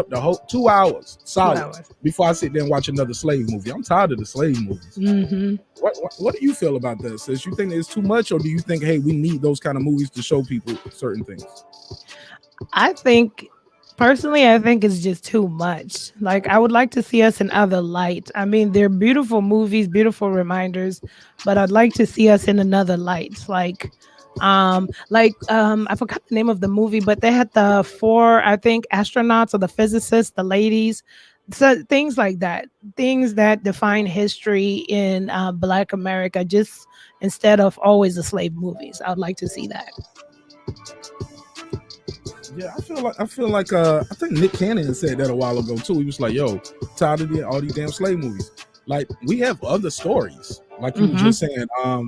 the whole 2 hours solid before I sit there and watch another slave movie. I'm tired of the slave movies. What do you feel about that, sis? You think it's too much, or do you think, hey, we need those kind of movies to show people certain things? I think it's just too much. Like, I would like to see us in other light. I mean, they're beautiful movies, beautiful reminders, but I'd like to see us in another light. Like I forgot the name of the movie, but they had the 4, I think, astronauts or the physicists, the ladies, so things like that, things that define history in Black America, just instead of always the slave movies. I would like to see that. Yeah, I feel like I think Nick Cannon said that a while ago too. He was like, yo, tired of all these damn slave movies. Like, we have other stories. Like you were just saying, I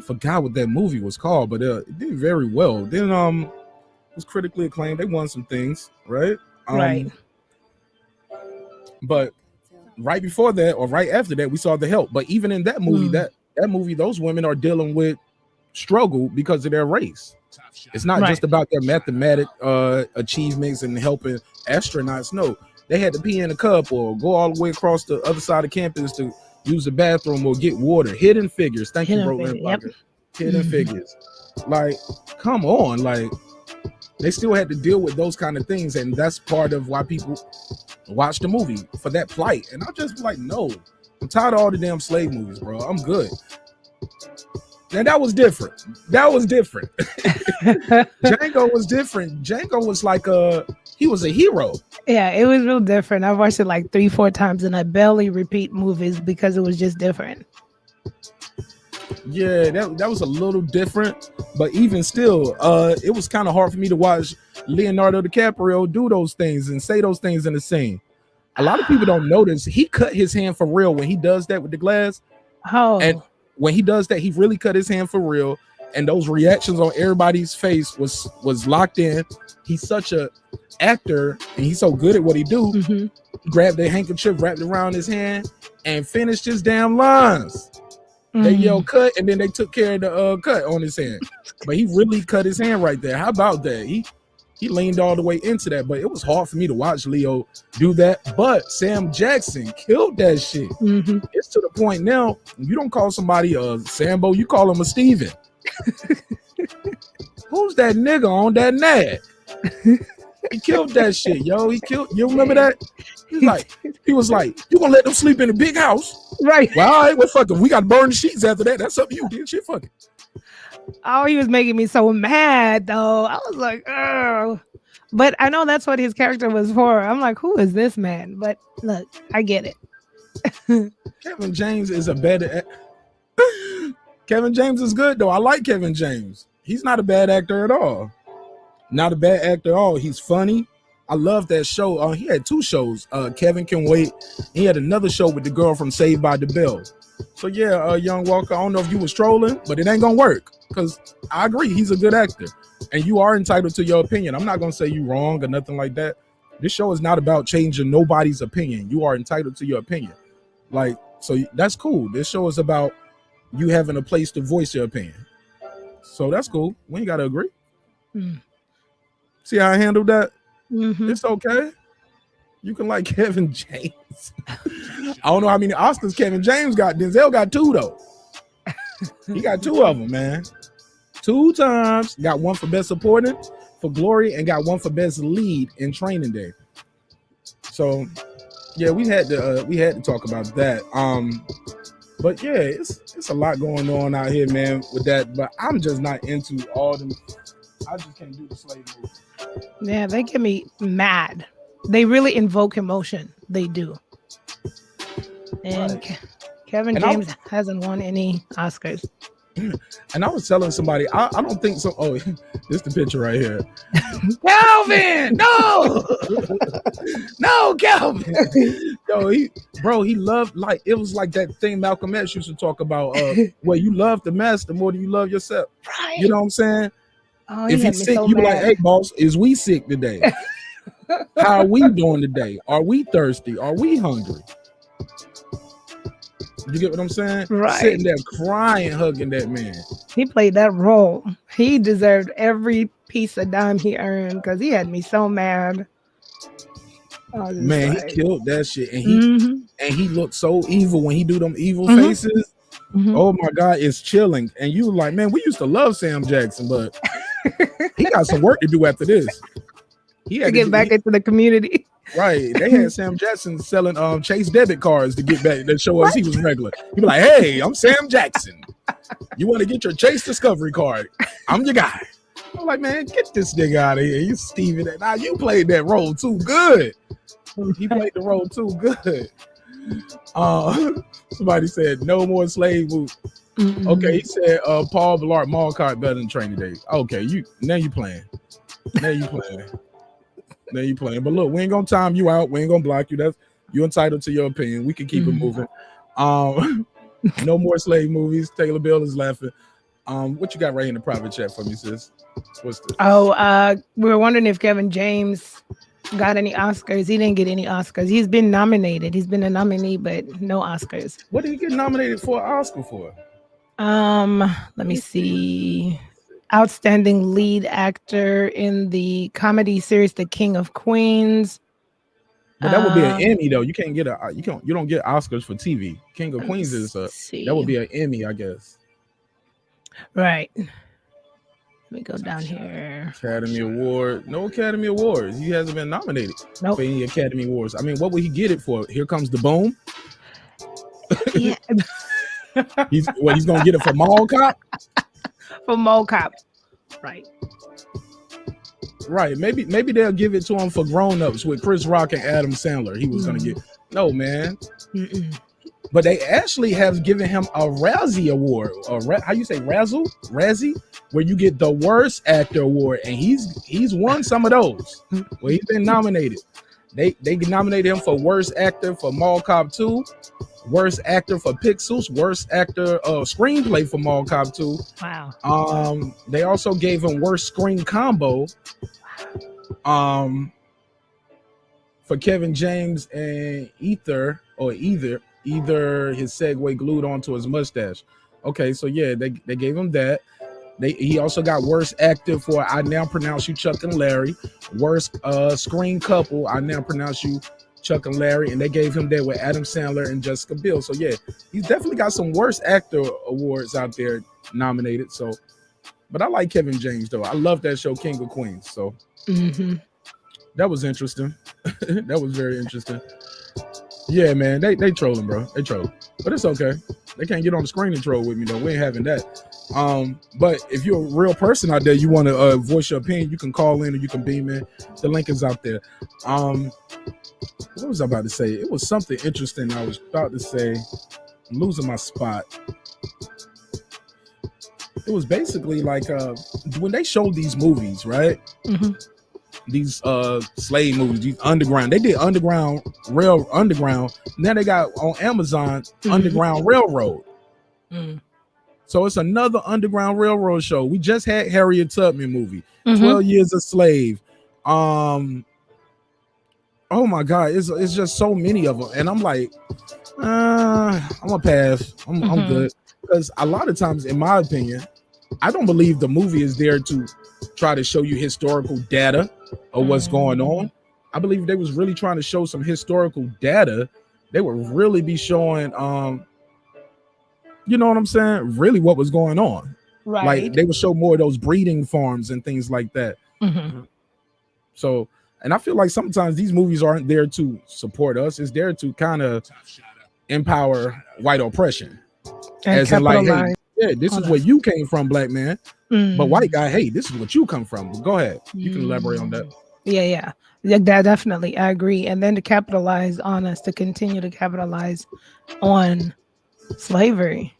forgot what that movie was called, but it did very well. Then it was critically acclaimed. They won some things, right? Right. But right before that, or right after that, we saw The Help. But even in that movie, that movie, those women are dealing with struggle because of their race. It's not just about their mathematic achievements and helping astronauts. No, they had to pee in a cup or go all the way across the other side of campus to use the bathroom or get water. Hidden Figures. Thank you, bro. Hidden Figures. Like, come on. Like, they still had to deal with those kind of things, and that's part of why people watch the movie, for that plight. And I'll just be like, no, I'm tired of all the damn slave movies, bro. I'm good. And that was different. Django was different. Django was like he was a hero. Yeah, it was real different. I watched it like 3-4 times, and I barely repeat movies because it was just different. Yeah, that was a little different, but even still, it was kind of hard for me to watch Leonardo DiCaprio do those things and say those things in the scene. A lot of people don't notice he cut his hand for real when he does that with the glass. Oh. And when he does that, he really cut his hand for real, and those reactions on everybody's face was locked in. He's such a actor, and he's so good at what he do. He grabbed a handkerchief, wrapped it around his hand, and finished his damn lines. They yelled cut, and then they took care of the cut on his hand. But he really cut his hand right there. How about that? He leaned all the way into that, but it was hard for me to watch Leo do that. But Sam Jackson killed that shit. It's to the point now, you don't call somebody a Sambo, you call him a Steven. Who's that nigga on that nag? He killed that shit, yo. You remember that? He was like, you gonna let them sleep in a big house? Right. Well, all right, well, fuck them. We got to burn the sheets after that. That's up to you, dude. Shit, fuck it. Oh, he was making me so mad, though. I was like, oh. But I know that's what his character was for. I'm like, who is this man? But look, I get it. Kevin James is a better. Kevin James is good, though. I like Kevin James. He's not a bad actor at all. Not a bad actor at all. He's funny. I love that show. He had 2 shows. Kevin Can Wait. He had another show with the girl from Saved by the Bell. So yeah, Young Walker, I don't know if you was trolling, but it ain't gonna work, because I agree, he's a good actor, and you are entitled to your opinion. I'm not gonna say you wrong or nothing like that. This show is not about changing nobody's opinion. You are entitled to your opinion. Like, so that's cool. This show is about you having a place to voice your opinion. So that's cool. We ain't gotta agree. See how I handled that? It's okay. You can like Kevin James. I don't know how many Oscars Kevin James got. Denzel got 2 though. He got 2 of them, man. 2 times. Got 1 for Best Supporting for Glory, and got 1 for Best Lead in Training Day. So yeah, we had to talk about that. But yeah, it's a lot going on out here, man, with that. But I'm just not into all them. I just can't do the slave movies. Yeah, they get me mad. They really invoke emotion. They do. And Right. Kevin And James hasn't won any Oscars. And I was telling somebody, I don't think so. Oh, this the picture right here. Calvin, no, no, Calvin. Yo, he loved, like, it was like that thing Malcolm X used to talk about. Where you love the mess, the more do you love yourself. Right. You know what I'm saying? Oh, If he's sick, you be like, hey, boss, is we sick today? How are we doing today? Are we thirsty? Are we hungry? You get what I'm saying? Right. Sitting there crying, hugging that man. He played that role. He deserved every piece of dime he earned because he had me so mad. Man, he killed that shit, and he looked so evil when he do them evil faces. Oh my God, it's chilling. And you like, man, we used to love Sam Jackson, but he got some work to do after this. He had to get back into the community. Right. They had Sam Jackson selling Chase debit cards to get back to show us he was regular. He'd be like, hey, I'm Sam Jackson. You want to get your Chase Discovery card? I'm your guy. I'm like, man, get this nigga out of here. You Steven. Now you played that role too good. He played the role too good. Somebody said no more slave movies. Okay, he said Paul Blart Mall Cop better than Training Day. Okay, now you playing. But look, we ain't gonna time you out. We ain't gonna block you. That's you entitled to your opinion. We can keep it moving. No more slave movies. Taylor Bill is laughing. What you got right here in the private chat for me, sis? What's this? We were wondering if Kevin James got any Oscars. He didn't get any Oscars. He's been nominated. He's been a nominee, but no Oscars. What did he get nominated for an Oscar for? Let me see. Outstanding lead actor in the comedy series The King of Queens. But that would be an Emmy though. You can't get you don't get Oscars for TV. King of Queens is that would be an Emmy, I guess. Right. Let me go down here. Academy Award. No Academy Awards. He hasn't been nominated for any Academy Awards. I mean, what would he get it for? Here Comes the Boom. Yeah. he's gonna get it for Mall Cop? For Mall Cop. Right. Right. Maybe they'll give it to him for Grown Ups with Chris Rock and Adam Sandler. He was gonna get no, man. But they actually have given him a Razzie Award. How you say Razzie? Where you get the worst actor award, and he's won some of those. Well, he's been nominated. They nominated him for worst actor for Mall Cop 2, worst actor for Pixels, worst actor screenplay for Mall Cop 2. Wow. They also gave him worst screen combo. For Kevin James and either his Segway glued onto his mustache. Okay, so yeah, they gave him that. He also got worst actor for I Now Pronounce You Chuck and Larry. Worst screen couple, I Now Pronounce You Chuck and Larry, and they gave him that with Adam Sandler and Jessica Biel. So yeah, he's definitely got some worst actor awards out there nominated. So, but I like Kevin James though. I love that show King of Queens. So that was interesting. That was very interesting. Yeah, man, they trolling, bro. They trolling, but it's okay. They can't get on the screen and troll with me though. We ain't having that. But if you're a real person out there, you want to voice your opinion, you can call in or you can beam in. The link is out there. What was I about to say? It was something interesting I was about to say. I'm losing my spot. It was basically like when they showed these movies, right? These slave movies, these underground. They did Underground. Now they got on Amazon Underground Railroad. So it's another Underground Railroad show. We just had Harriet Tubman movie, 12 Years a Slave. Oh my God, it's just so many of them, and I'm like, I'm gonna pass. I'm good, because a lot of times, in my opinion, I don't believe the movie is there to try to show you historical data of what's going on. I believe they was really trying to show some historical data. They would really be showing, you know what I'm saying? Really what was going on. Right. Like they would show more of those breeding farms and things like that. So, and I feel like sometimes these movies aren't there to support us. It's there to kind of empower white oppression. And as in like, hey, capitalize yeah, this on is where it. you came from, black man. But Mm. white guy, hey, this is what you come from. Go ahead, you can elaborate on that. Yeah, that definitely, I agree. And then to capitalize on us, to continue to capitalize on slavery.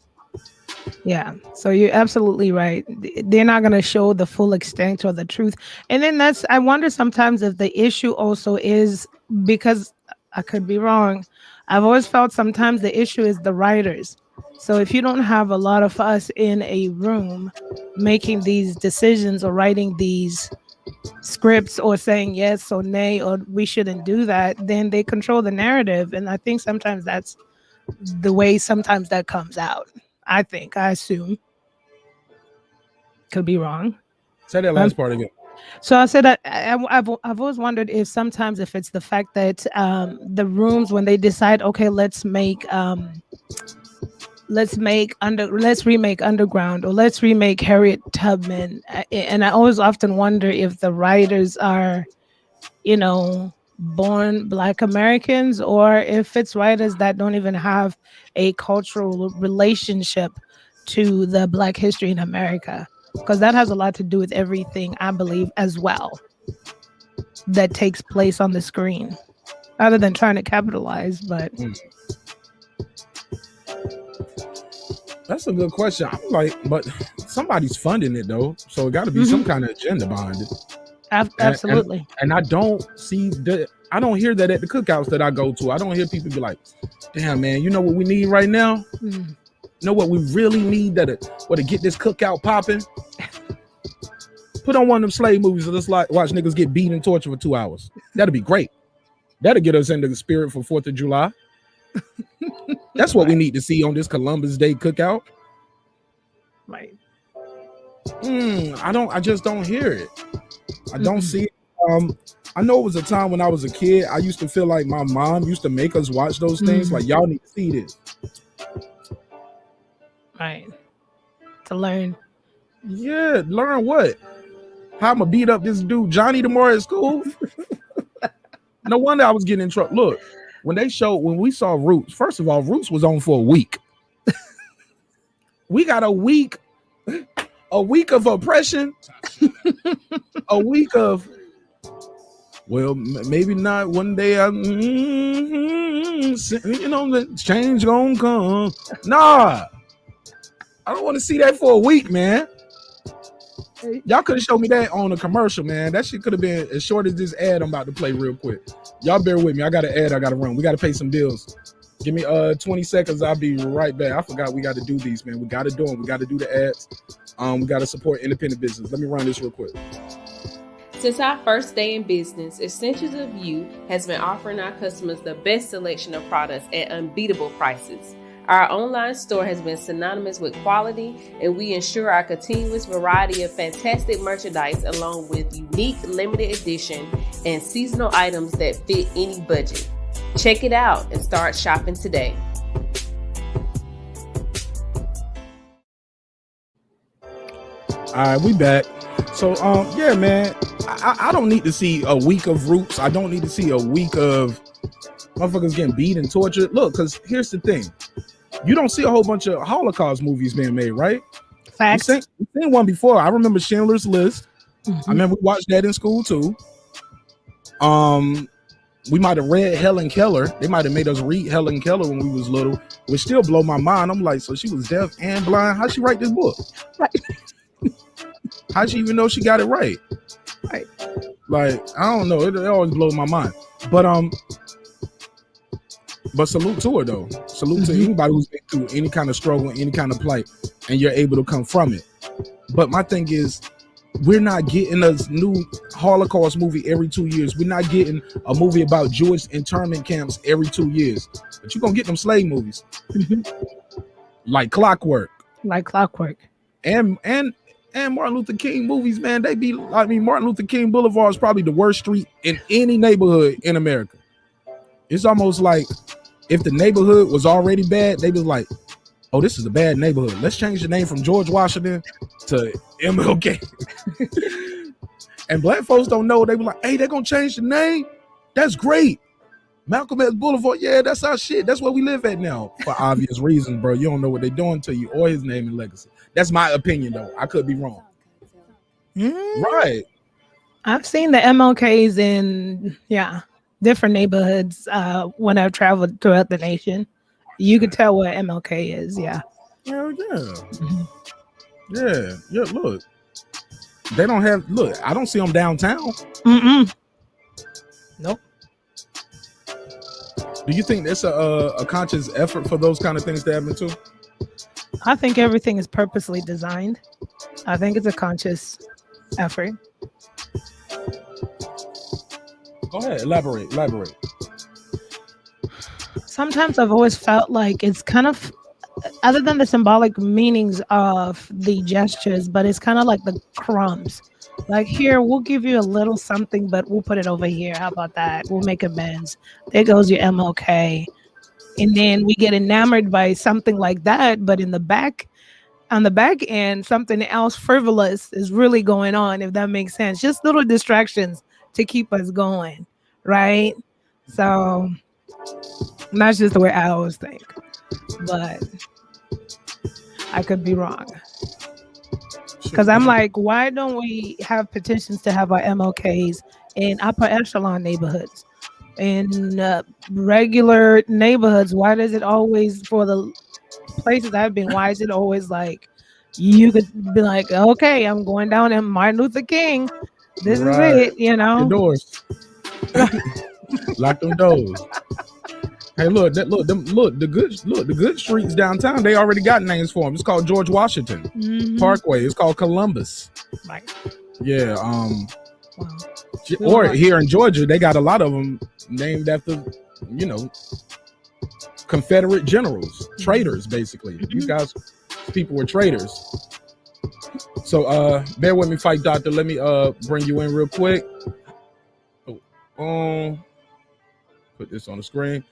Yeah, so you're absolutely right. They're not going to show the full extent or the truth. And then I wonder sometimes if the issue also is because I could be wrong. I've always felt sometimes the issue is the writers. So if you don't have a lot of us in a room making these decisions or writing these scripts or saying yes or nay or we shouldn't do that, then they control the narrative. And I think sometimes that's the way sometimes that comes out. I assume. Could be wrong. Say that last part again. So I said that I've always wondered if sometimes if it's the fact that the rooms when they decide, okay, let's remake Underground or let's remake Harriet Tubman, and I always often wonder if the writers are, born Black Americans or if it's writers that don't even have a cultural relationship to the Black history in America, because that has a lot to do with everything, I believe, as well, that takes place on the screen, other than trying to capitalize. But that's a good question. I'm like, but somebody's funding it though, so it got to be some kind of agenda behind it. Absolutely. And I don't hear that at the cookouts that I go to. I don't hear people be like, damn, man, you know what we need right now? You know what we really need to get this cookout popping? Put on one of them slave movies and let's watch niggas get beat and tortured for 2 hours. That'd be great. That'll get us into the spirit for 4th of July. That's what we need to see on this Columbus Day cookout. Right. I just don't hear it. I don't see it. I know it was a time when I was a kid, I used to feel like my mom used to make us watch those things. Like, y'all need to see this. Right. To learn. Yeah, learn what? How I'm gonna beat up this dude Johnny tomorrow at school? No wonder I was getting in trouble. Look, when we saw Roots, first of all, Roots was on for a week. We got a week of oppression, a week of, well, maybe not one day, the change gonna come. Nah, I don't want to see that for a week, man. Y'all could have showed me that on a commercial, man. That shit could have been as short as this ad I'm about to play real quick. Y'all bear with me. I got an ad I got to run. We got to pay some bills. Give me 20 seconds. I'll be right back. I forgot we got to do these, man. We got to do them. We got to do the ads. We got to support independent business. Let me run this real quick. Since our first day in business, Essentials of You has been offering our customers the best selection of products at unbeatable prices. Our online store has been synonymous with quality, and we ensure our continuous variety of fantastic merchandise along with unique limited edition and seasonal items that fit any budget. Check it out and start shopping today. All right, we back. So, yeah, man, I don't need to see a week of Roots. I don't need to see a week of motherfuckers getting beat and tortured. Look, because here's the thing. You don't see a whole bunch of Holocaust movies being made, right? Facts. We've seen one before. I remember Schindler's List. I remember we watched that in school, too. We might have read Helen Keller. They might have made us read Helen Keller when we was little, which still blow my mind. I'm like, so she was deaf and blind. How'd she write this book? Right. How'd she even know she got it right? Right. Like, I don't know. It always blows my mind. But salute to her, though. Salute to anybody who's been through any kind of struggle, any kind of plight, and you're able to come from it. But my thing is, we're not getting a new Holocaust movie every 2 years. We're not getting a movie about Jewish internment camps every 2 years. But you're going to get them slave movies. Like clockwork. Like clockwork. And Martin Luther King movies, man, Martin Luther King Boulevard is probably the worst street in any neighborhood in America. It's almost like if the neighborhood was already bad, they was like, oh, this is a bad neighborhood. Let's change the name from George Washington to MLK. And black folks don't know. They were like, hey, they're going to change the name? That's great. Malcolm X Boulevard, yeah, that's our shit. That's where we live at now. For obvious reasons, bro. You don't know what they're doing to you or his name and legacy. That's my opinion, though. I could be wrong. Right. I've seen the MLKs in different neighborhoods when I've traveled throughout the nation. You could tell where MLK is. Yeah. Hell yeah. Yeah. Look, they don't have. Look, I don't see them downtown. Nope. Do you think it's a conscious effort for those kind of things to happen too? I think everything is purposely designed. I think it's a conscious effort. Go ahead, elaborate. Sometimes I've always felt like it's kind of, other than the symbolic meanings of the gestures, but it's kind of like the crumbs. Like, here, we'll give you a little something, but we'll put it over here. How about that? We'll make amends. There goes your MLK. And then we get enamored by something like that, but on the back end, something else frivolous is really going on, if that makes sense. Just little distractions to keep us going, right? So that's just the way I always think. But I could be wrong. Because I'm like, why don't we have petitions to have our MLKs in upper echelon neighborhoods? In regular neighborhoods, why does it always, for the places I've been, why is it always like, you could be like, okay, I'm going down in Martin Luther King. This is it, you know? The doors. Lock them doors. Hey, the good streets downtown, they already got names for them. It's called George Washington Parkway. It's called Columbus. Right. Yeah. Wow. Or here in Georgia, they got a lot of them named after, Confederate generals, traitors, basically. These guys, people were traitors. So bear with me, Fight Doctor. Let me bring you in real quick. Put this on the screen.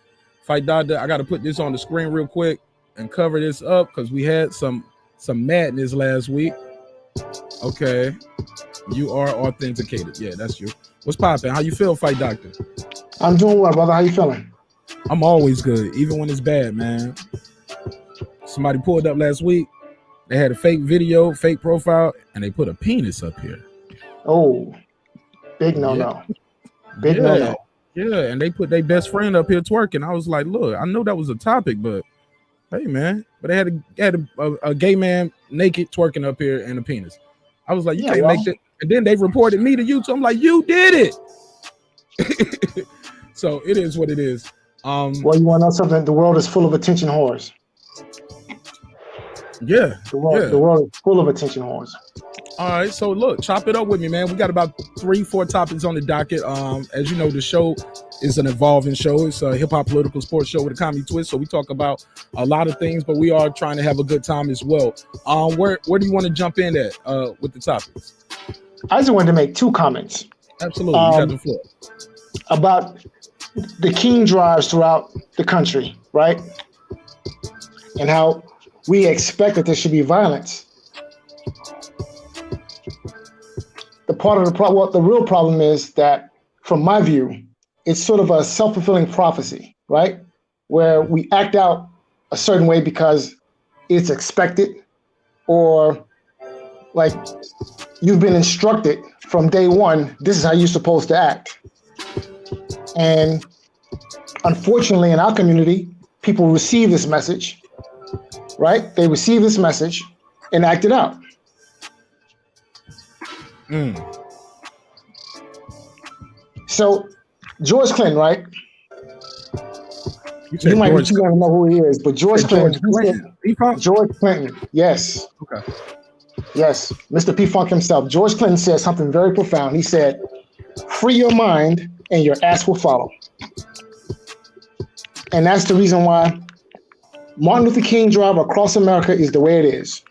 Fight Doctor, I got to put this on the screen real quick and cover this up because we had some madness last week. Okay. You are authenticated. Yeah, that's you. What's popping? How you feel, Fight Doctor? I'm doing well, brother. How you feeling? I'm always good, even when it's bad, man. Somebody pulled up last week. They had a fake video, fake profile, and they put a penis up here. Oh, big no-no. Big no-no. Yeah, and they put their best friend up here twerking. I was like, look, I know that was a topic, but hey, man. But they had a gay man naked twerking up here and a penis. I was like, you can't make that. And then they reported me to you, so I'm like, you did it. So it is what it is. Well, you want to know something? The world is full of attention whores. Yeah. The world is full of attention whores. All right, so look, chop it up with me, man. We got about 3-4 topics on the docket. As you know, the show is an evolving show. It's a hip-hop political sports show with a comedy twist. So we talk about a lot of things, but we are trying to have a good time as well. Where do you want to jump in at with the topics? I just wanted to make 2 comments. Absolutely, you got the floor. About the King drives throughout the country, right? And how we expect that there should be violence. The real problem is that, from my view, it's sort of a self-fulfilling prophecy, right? Where we act out a certain way because it's expected, or like you've been instructed from day one, this is how you're supposed to act. And unfortunately, in our community, people receive this message, right? They receive this message and act it out. So George Clinton, right? You might not know who he is, but George Clinton. George Clinton, yes. Okay. Yes, Mr. P-Funk himself. George Clinton said something very profound. He said, free your mind and your ass will follow. And that's the reason why Martin Luther King Drive across America is the way it is.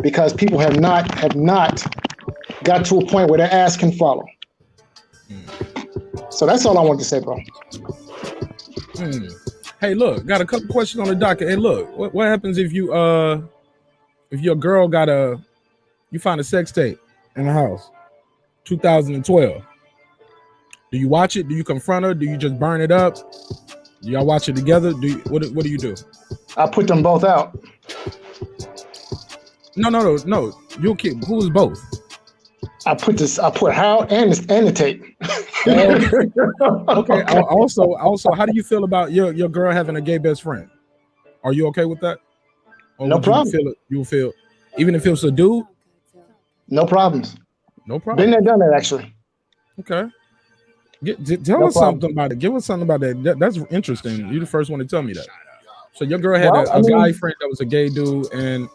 Because people have not got to a point where their ass can follow. So that's all I wanted to say, bro. Hey, look, got a couple questions on the docket. Hey, look, what happens if your girl you find a sex tape in the house, 2012, Do you watch it? Do you confront her? Do you just burn it up? Do y'all watch it together? What do you do? I put them both out. No. You'll keep. Who's both? I put Hal and the tape. Okay. Also, how do you feel about your girl having a gay best friend? Are you okay with that? Or no problem. You feel even if it's a dude? No problems. No problem. Been there, done that, actually. Okay. Tell us something about it. Give us something about that. That's interesting. You're the first one to tell me that. So your girl had a guy friend that was a gay dude, and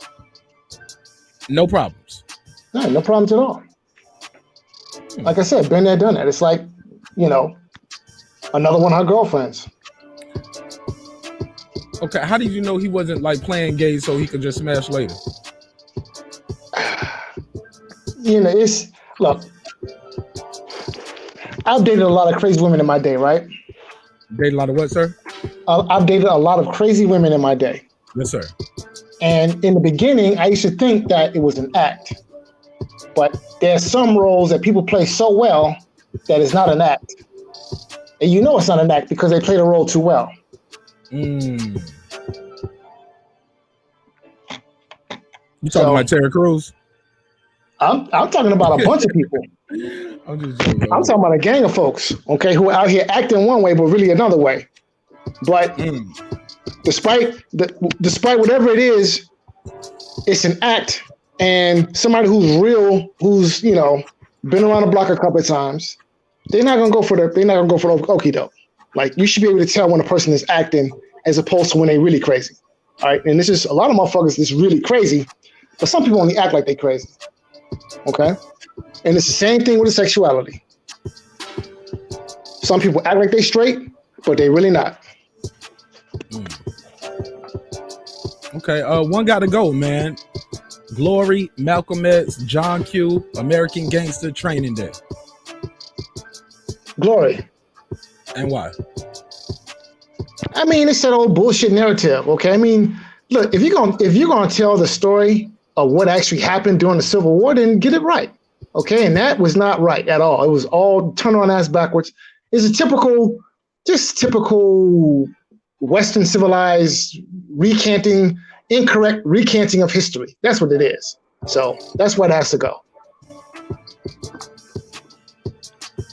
no problems. No problems at all. Like I said, been there, done that. It's like, another one of her girlfriends. Okay, how did you know he wasn't like playing gay so he could just smash later? Look, I've dated a lot of crazy women in my day, right? Dated a lot of what, sir? I've dated a lot of crazy women in my day. Yes, sir. And in the beginning, I used to think that it was an act. But there's some roles that people play so well that it's not an act. And you know it's not an act because they play the role too well. You talking about Terry Crews? I'm talking about a bunch of people. I'm just joking. I'm talking about a gang of folks, okay, who are out here acting one way but really another way. But despite whatever it is, it's an act. And somebody who's real, who's been around the block a couple of times, they're not gonna go for the okie doke. Like, you should be able to tell when a person is acting as opposed to when they're really crazy. All right, and this is a lot of motherfuckers that's really crazy, but some people only act like they crazy. Okay, and it's the same thing with the sexuality. Some people act like they straight, but they really not. Okay, one got to go, man. Glory, Malcolm X, John Q, American Gangster, Training Day. Glory. And why? I mean, it's that old bullshit narrative, okay? I mean, look, if you're gonna tell the story of what actually happened during the Civil War, then get it right, okay? And that was not right at all. It was all turn on ass backwards. It's a typical Western civilized incorrect recanting of history. That's what it is. So that's what has to go.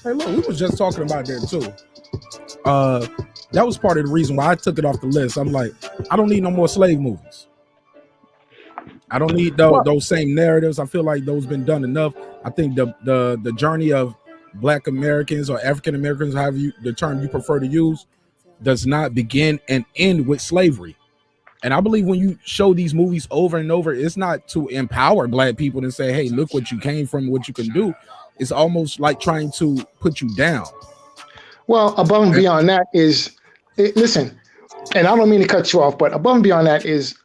Hey, look, we was just talking about that too. That was part of the reason why I took it off the list. I'm like, I don't need no more slave movies. I don't need those same narratives. I feel like those been done enough. I think the journey of Black Americans or African Americans, however the term you prefer to use, does not begin and end with slavery. And I believe when you show these movies over and over, it's not to empower Black people and say, hey, look what you came from, what you can do. It's almost like trying to put you down. Well, above and beyond that is, listen, and I don't mean to cut you off, but above and beyond that is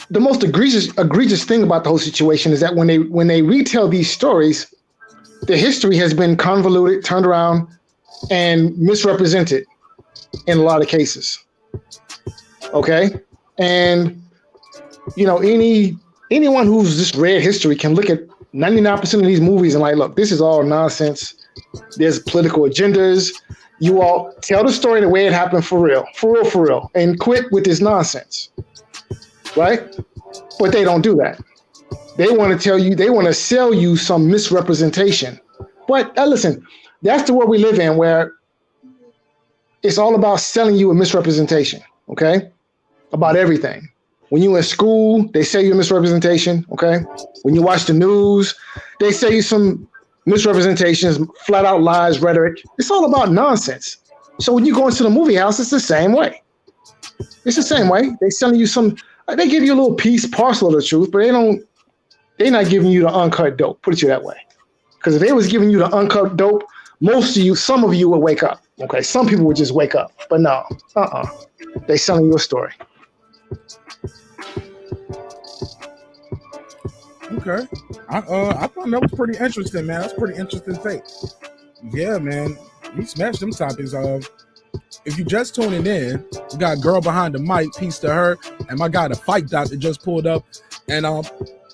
the most egregious thing about the whole situation is that when they retell these stories, the history has been convoluted, turned around, and misrepresented in a lot of cases. Okay? And, anyone who's just read history can look at 99% of these movies and like, look, this is all nonsense. There's political agendas. You all tell the story the way it happened for real, and quit with this nonsense. Right? But they don't do that. They want to sell you some misrepresentation. But listen, that's the world we live in where it's all about selling you a misrepresentation, okay? About everything. When you're in school, they sell you a misrepresentation, okay? When you watch the news, they sell you some misrepresentations, flat out lies, rhetoric. It's all about nonsense. So when you go into the movie house, it's the same way. It's the same way. They're selling you they give you a little parcel of the truth, but they're not giving you the uncut dope, put it to you that way. Because if they was giving you the uncut dope, some of you would wake up, okay? Some people would just wake up, but no, they selling you a story. Okay. I thought that was pretty interesting, man. That's a pretty interesting take. Yeah, man. We smashed them topics. If you just tuning in, we got Girl Behind the Mic, peace to her, and my guy, the Fight Doctor, just pulled up. And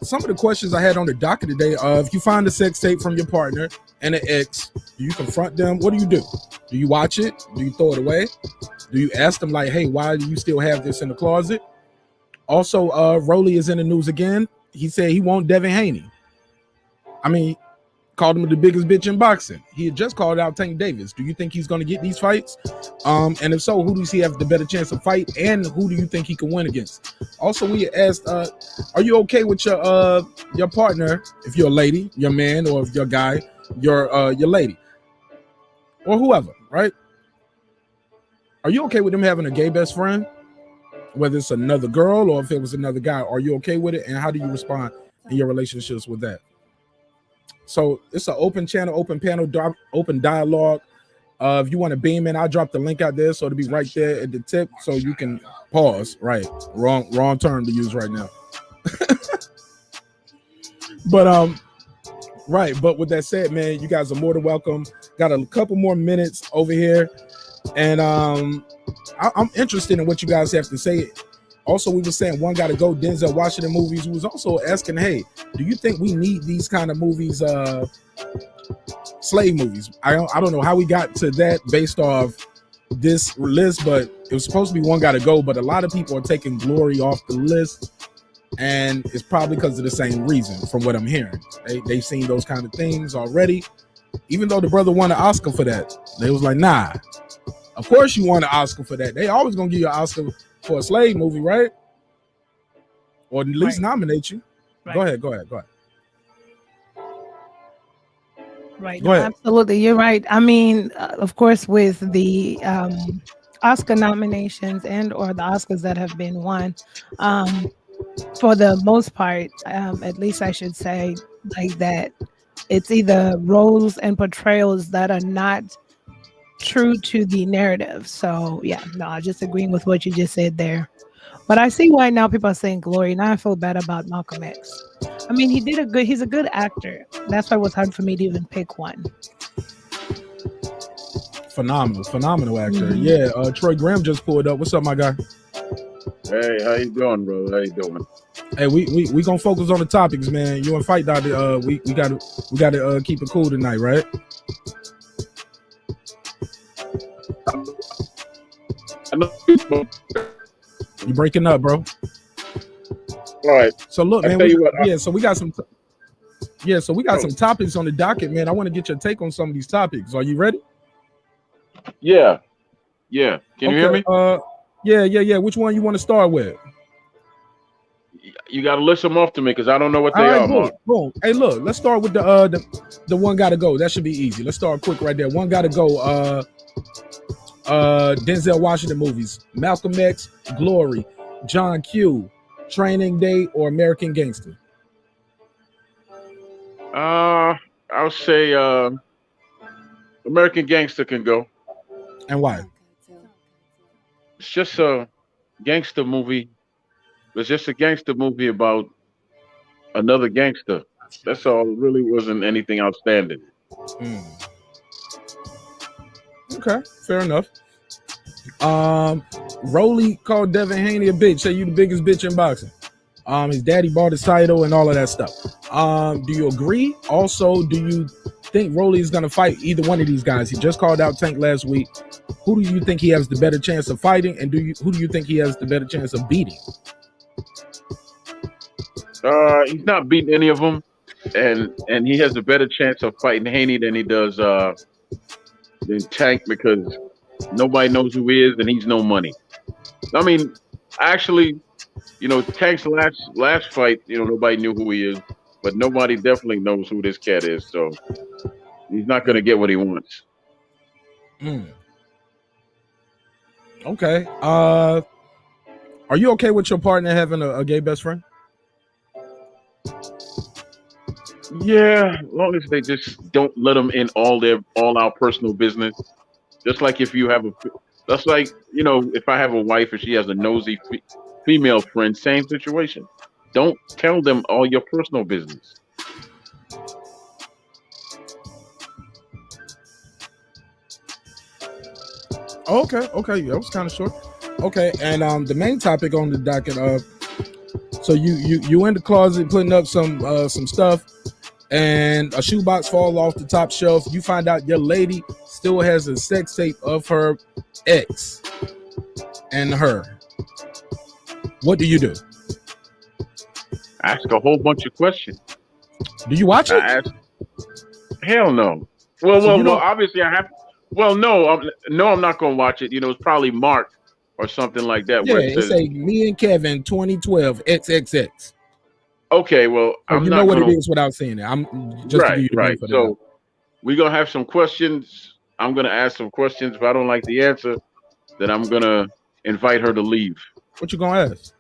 some of the questions I had on the docket today, if you find a sex tape from your partner, and an ex, do you confront them? What do? Do you watch it? Do you throw it away? Do you ask them like, hey, why do you still have this in the closet? Also, Rollie is in the news again. He said he won't Devin Haney. I mean, called him the biggest bitch in boxing. He had just called out Tank Davis. Do you think he's going to get these fights? And if so, who does he have the better chance to fight? And who do you think he can win against? Also, we asked, are you okay with your partner, if you're a lady, your man, or if you're a guy, your lady, or whoever, right? Are you okay with them having a gay best friend? Whether it's another girl or if it was another guy, are you okay with it? And how do you respond in your relationships with that? So it's an open channel, open panel, open dialogue. If you want to beam in, I'll drop the link out there so it'll be right there at the tip so you can pause. Right. Wrong term to use right now. But right. But with that said, man, you guys are more than welcome. Got a couple more minutes over here. And I'm interested in what you guys have to say. Also, we were saying one got to go Denzel Washington movies. We was also asking, hey, do you think we need these kind of movies, slave movies? I don't know how we got to that based off this list, but it was supposed to be one got to go. But a lot of people are taking Glory off the list, and it's probably because of the same reason from what I'm hearing. They've seen those kind of things already. Even though the brother won an Oscar for that, they was like, nah. Of course you want an Oscar for that. They always gonna give you an Oscar for a slave movie, right? Or at least nominate you. Right. Go ahead. Right. Go ahead. Absolutely. You're right. I mean, of course, with the Oscar nominations and or the Oscars that have been won, for the most part, at least I should say like that, it's either roles and portrayals that are not true to the narrative. So yeah, no, just agreeing with what you just said there. But I see why now people are saying Glory. Now I feel bad about Malcolm X. I mean, he's a good actor. That's why it was hard for me to even pick one. Phenomenal actor. Yeah, Troy Graham just pulled up. What's up, my guy? Hey, how you doing, bro? How you doing? Hey, we gonna focus on the topics, man. You and Fight Doctor, we gotta keep it cool tonight, right? You breaking up, bro. All right. So look, man. So we got some topics on the docket, man. I want to get your take on some of these topics. Are you ready? Yeah. Can you hear me? Yeah. Which one you want to start with? You got to list them off to me because I don't know what they are. Boom. Hey, look. Let's start with the one got to go. That should be easy. Let's start quick right there. One got to go. Denzel Washington movies: Malcolm X, Glory, John Q, Training Day, or American Gangster. I'll say American Gangster can go. And why? It's just a gangster movie. It's just a gangster movie about another gangster. That's all. It really wasn't anything outstanding. Okay, fair enough. Rollie called Devin Haney a bitch. Say you the biggest bitch in boxing. His daddy bought his title and all of that stuff. Do you agree? Also, do you think Rollie is gonna fight either one of these guys? He just called out Tank last week. Who do you think he has the better chance of fighting, and who do you think he has the better chance of beating? He's not beating any of them, and he has a better chance of fighting Haney than he does than Tank because nobody knows who he is and he's no money. I mean, actually, Tank's last fight, nobody knew who he is, but nobody definitely knows who this cat is. So he's not going to get what he wants. Okay. Are you okay with your partner having a gay best friend? Yeah, as long as they just don't let them in all our personal business. Just like if I have a wife and she has a nosy female friend, same situation. Don't tell them all your personal business. Okay, that was kind of short. Okay, and the main topic on the docket, so you in the closet putting up some stuff. and a shoebox falls off the top shelf. You find out your lady still has a sex tape of her ex and her. What do you do? Ask a whole bunch of questions. Do you watch it? Hell no. Well, obviously I have. Well, no, I'm not gonna watch it. You know, it's probably Marq or something like that. Yeah, where it say me and Kevin 2012 XXX. Okay, well, I'm not what it is without saying it. I'm just right, right. So we're gonna have some questions. I'm gonna ask some questions. If I don't like the answer, then I'm gonna invite her to leave. What you gonna ask?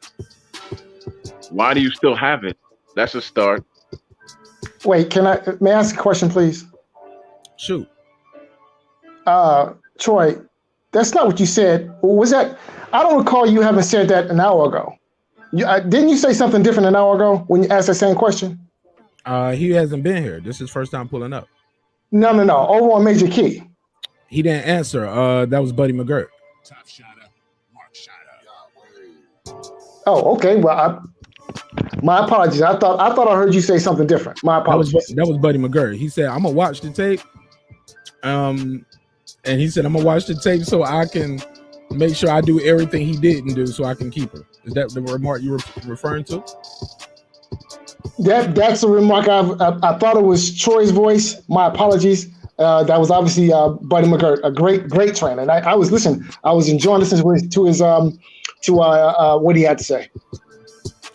Why do you still have it? That's a start. Wait, may I ask a question, please? Shoot. Troy, that's not what you said. Was that? I don't recall you having said that an hour ago. Didn't you say something different an hour ago when you asked the same question? He hasn't been here. This is his first time pulling up. No. Over on Major Key. He didn't answer. That was Buddy McGirt. Top shot up. Marq shot up. Oh, okay. Well, my apologies. I thought I heard you say something different. My apologies. That was Buddy McGirt. He said, "I'm gonna watch the tape." And he said, "I'm gonna watch the tape so I can make sure I do everything he didn't do, so I can keep her." Is that the remark you were referring to? That's a remark. I thought it was Troy's voice. My apologies. That was obviously Buddy McGirt, a great trainer. And I was listening. I was enjoying listening to his what he had to say.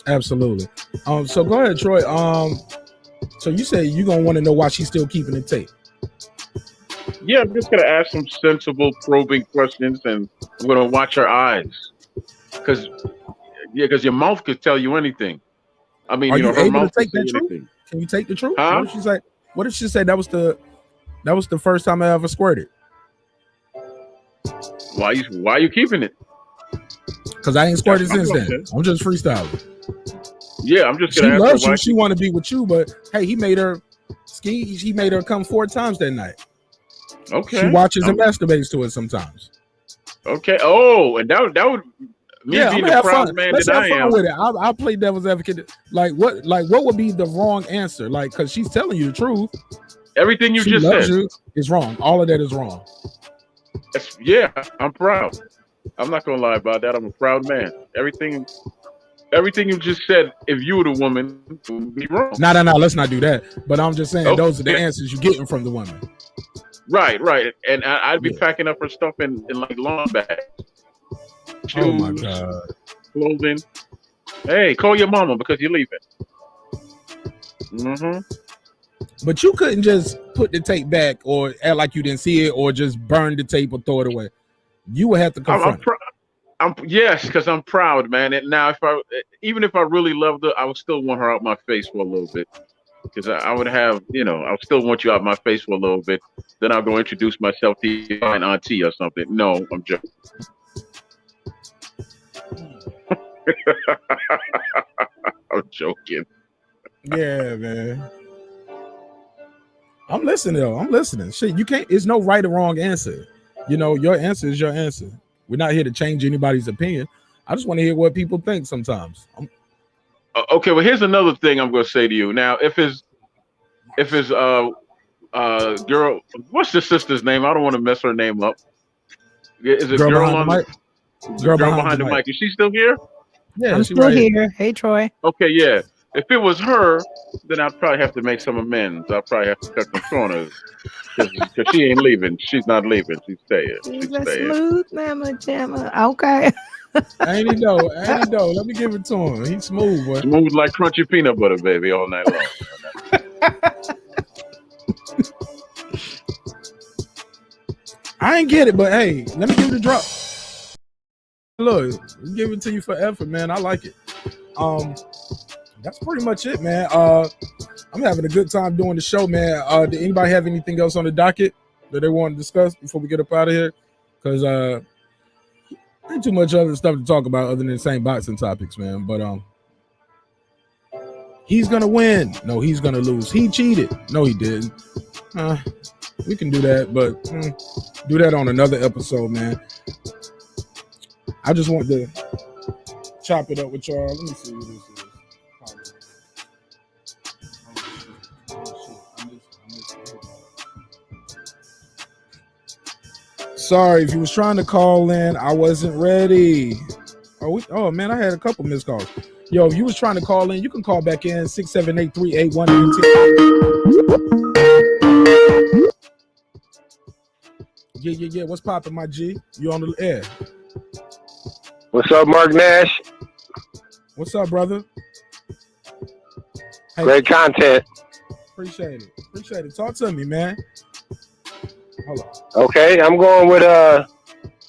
Absolutely. So go ahead, Troy. So you say you're gonna want to know why she's still keeping the tape. Yeah, I'm just gonna ask some sensible, probing questions, and I'm gonna watch her eyes, because your mouth could tell you anything. I mean, Are you her able mouth to take could that say truth? anything. Can you take the truth? Huh? What did she say? That was the first time I ever squirted. Why are you keeping it? Because I ain't squirted That's since my then. question. I'm just freestyling. Yeah, I'm just She gonna ask loves her why you. She want to be with you, but hey, he made her come 4 times that night. Okay. She watches and masturbates to it sometimes. Okay. Oh, and that would me Yeah, being I'm the have proud fun. man Let's that have I fun am. with it. I'll play devil's advocate. Like what would be the wrong answer? Like, because she's telling you the truth. Everything you She just loves said you is wrong. All of that is wrong. Yeah, I'm proud. I'm not gonna lie about that. I'm a proud man. Everything you just said, if you were the woman, would be wrong. No. Let's not do that. But I'm just saying those are the answers you're getting from the women. Right. And I'd be packing up her stuff in like lawn bags. Shoes, Oh my God. clothing. Hey, call your mama because you're leaving. Mm-hmm. But you couldn't just put the tape back or act like you didn't see it or just burn the tape or throw it away. You would have to confront it. Yes, because I'm proud, man. And now, even if I really loved her, I would still want her out my face for a little bit, because I would have, I would still want you out my face for a little bit. Then I'll go introduce myself to your auntie or something. No, I'm joking. I'm joking. Yeah, man. I'm listening though. I'm listening. Shit, you can't. It's no right or wrong answer. Your answer is your answer. We're not here to change anybody's opinion. I just want to hear what people think sometimes. Okay, well, here's another thing I'm going to say to you. Now, if his girl, what's the sister's name? I don't want to mess her name up. Is it girl on the mic? Girl behind the mic. Is she still here? Yeah, I'm still here. Hey, Troy. Okay, yeah. If it was her, then I'd probably have to make some amends. I'll probably have to cut some corners because she ain't leaving. She's not leaving. She's staying. She's a smooth mama jamma. Okay. Ain't he though? Let me give it to him. He's smooth, boy. Smooth like crunchy peanut butter, baby, all night long. I ain't get it, but hey, let me give it a drop. Look, give it to you for effort, man. I like it. That's pretty much it, man. I'm having a good time doing the show, man. Did anybody have anything else on the docket that they want to discuss before we get up out of here? Because ain't too much other stuff to talk about other than the same boxing topics, man. But he's gonna win. No, he's gonna lose. He cheated. No, he didn't. We can do that, but do that on another episode, man. I just want to chop it up with y'all. Let me see what this is. Sorry, if you was trying to call in, I wasn't ready. Oh man, I had a couple missed calls. Yo, if you was trying to call in, you can call back in 678-381-19. Yeah. What's poppin', my G? You on the air? What's up, Marq Nash? What's up, brother? Hey, great content. Appreciate it. Talk to me, man. Hold on. Okay, I'm going with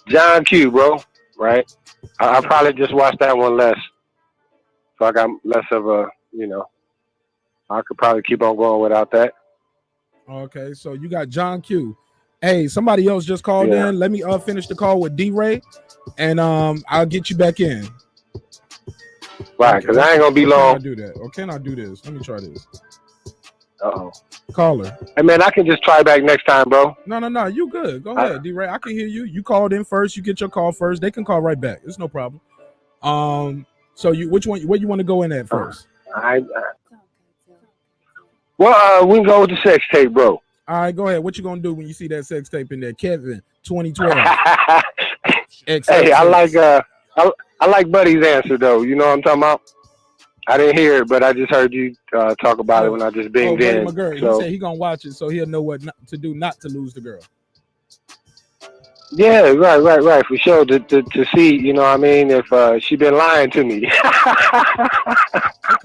John Q, bro. Right? I probably just watched that one less, so I got less of a, I could probably keep on going without that. Okay, so you got John Q. Hey, somebody else just called in. Let me finish the call with D-Ray, and I'll get you back in. Right, because I ain't gonna be long. Can I do that? Or can I do this? Let me try this. Uh-oh. Caller. Hey, man, I can just try back next time, bro. No. You good. Go ahead, D-Ray. I can hear you. You called in first. You get your call first. They can call right back. It's no problem. So which one? Where you want to go in at first? Well, we can go with the sex tape, bro. All right, go ahead. What you gonna do when you see that sex tape in there, Kevin? 2012. Hey, I like Buddy's answer though. You know what I'm talking about? I didn't hear it, but I just heard you talk about it when I just binged in. Buddy, so. He said he gonna watch it, so he'll know what not to do not to lose the girl. Yeah, right, for sure. To see, you know what I mean, if she been lying to me.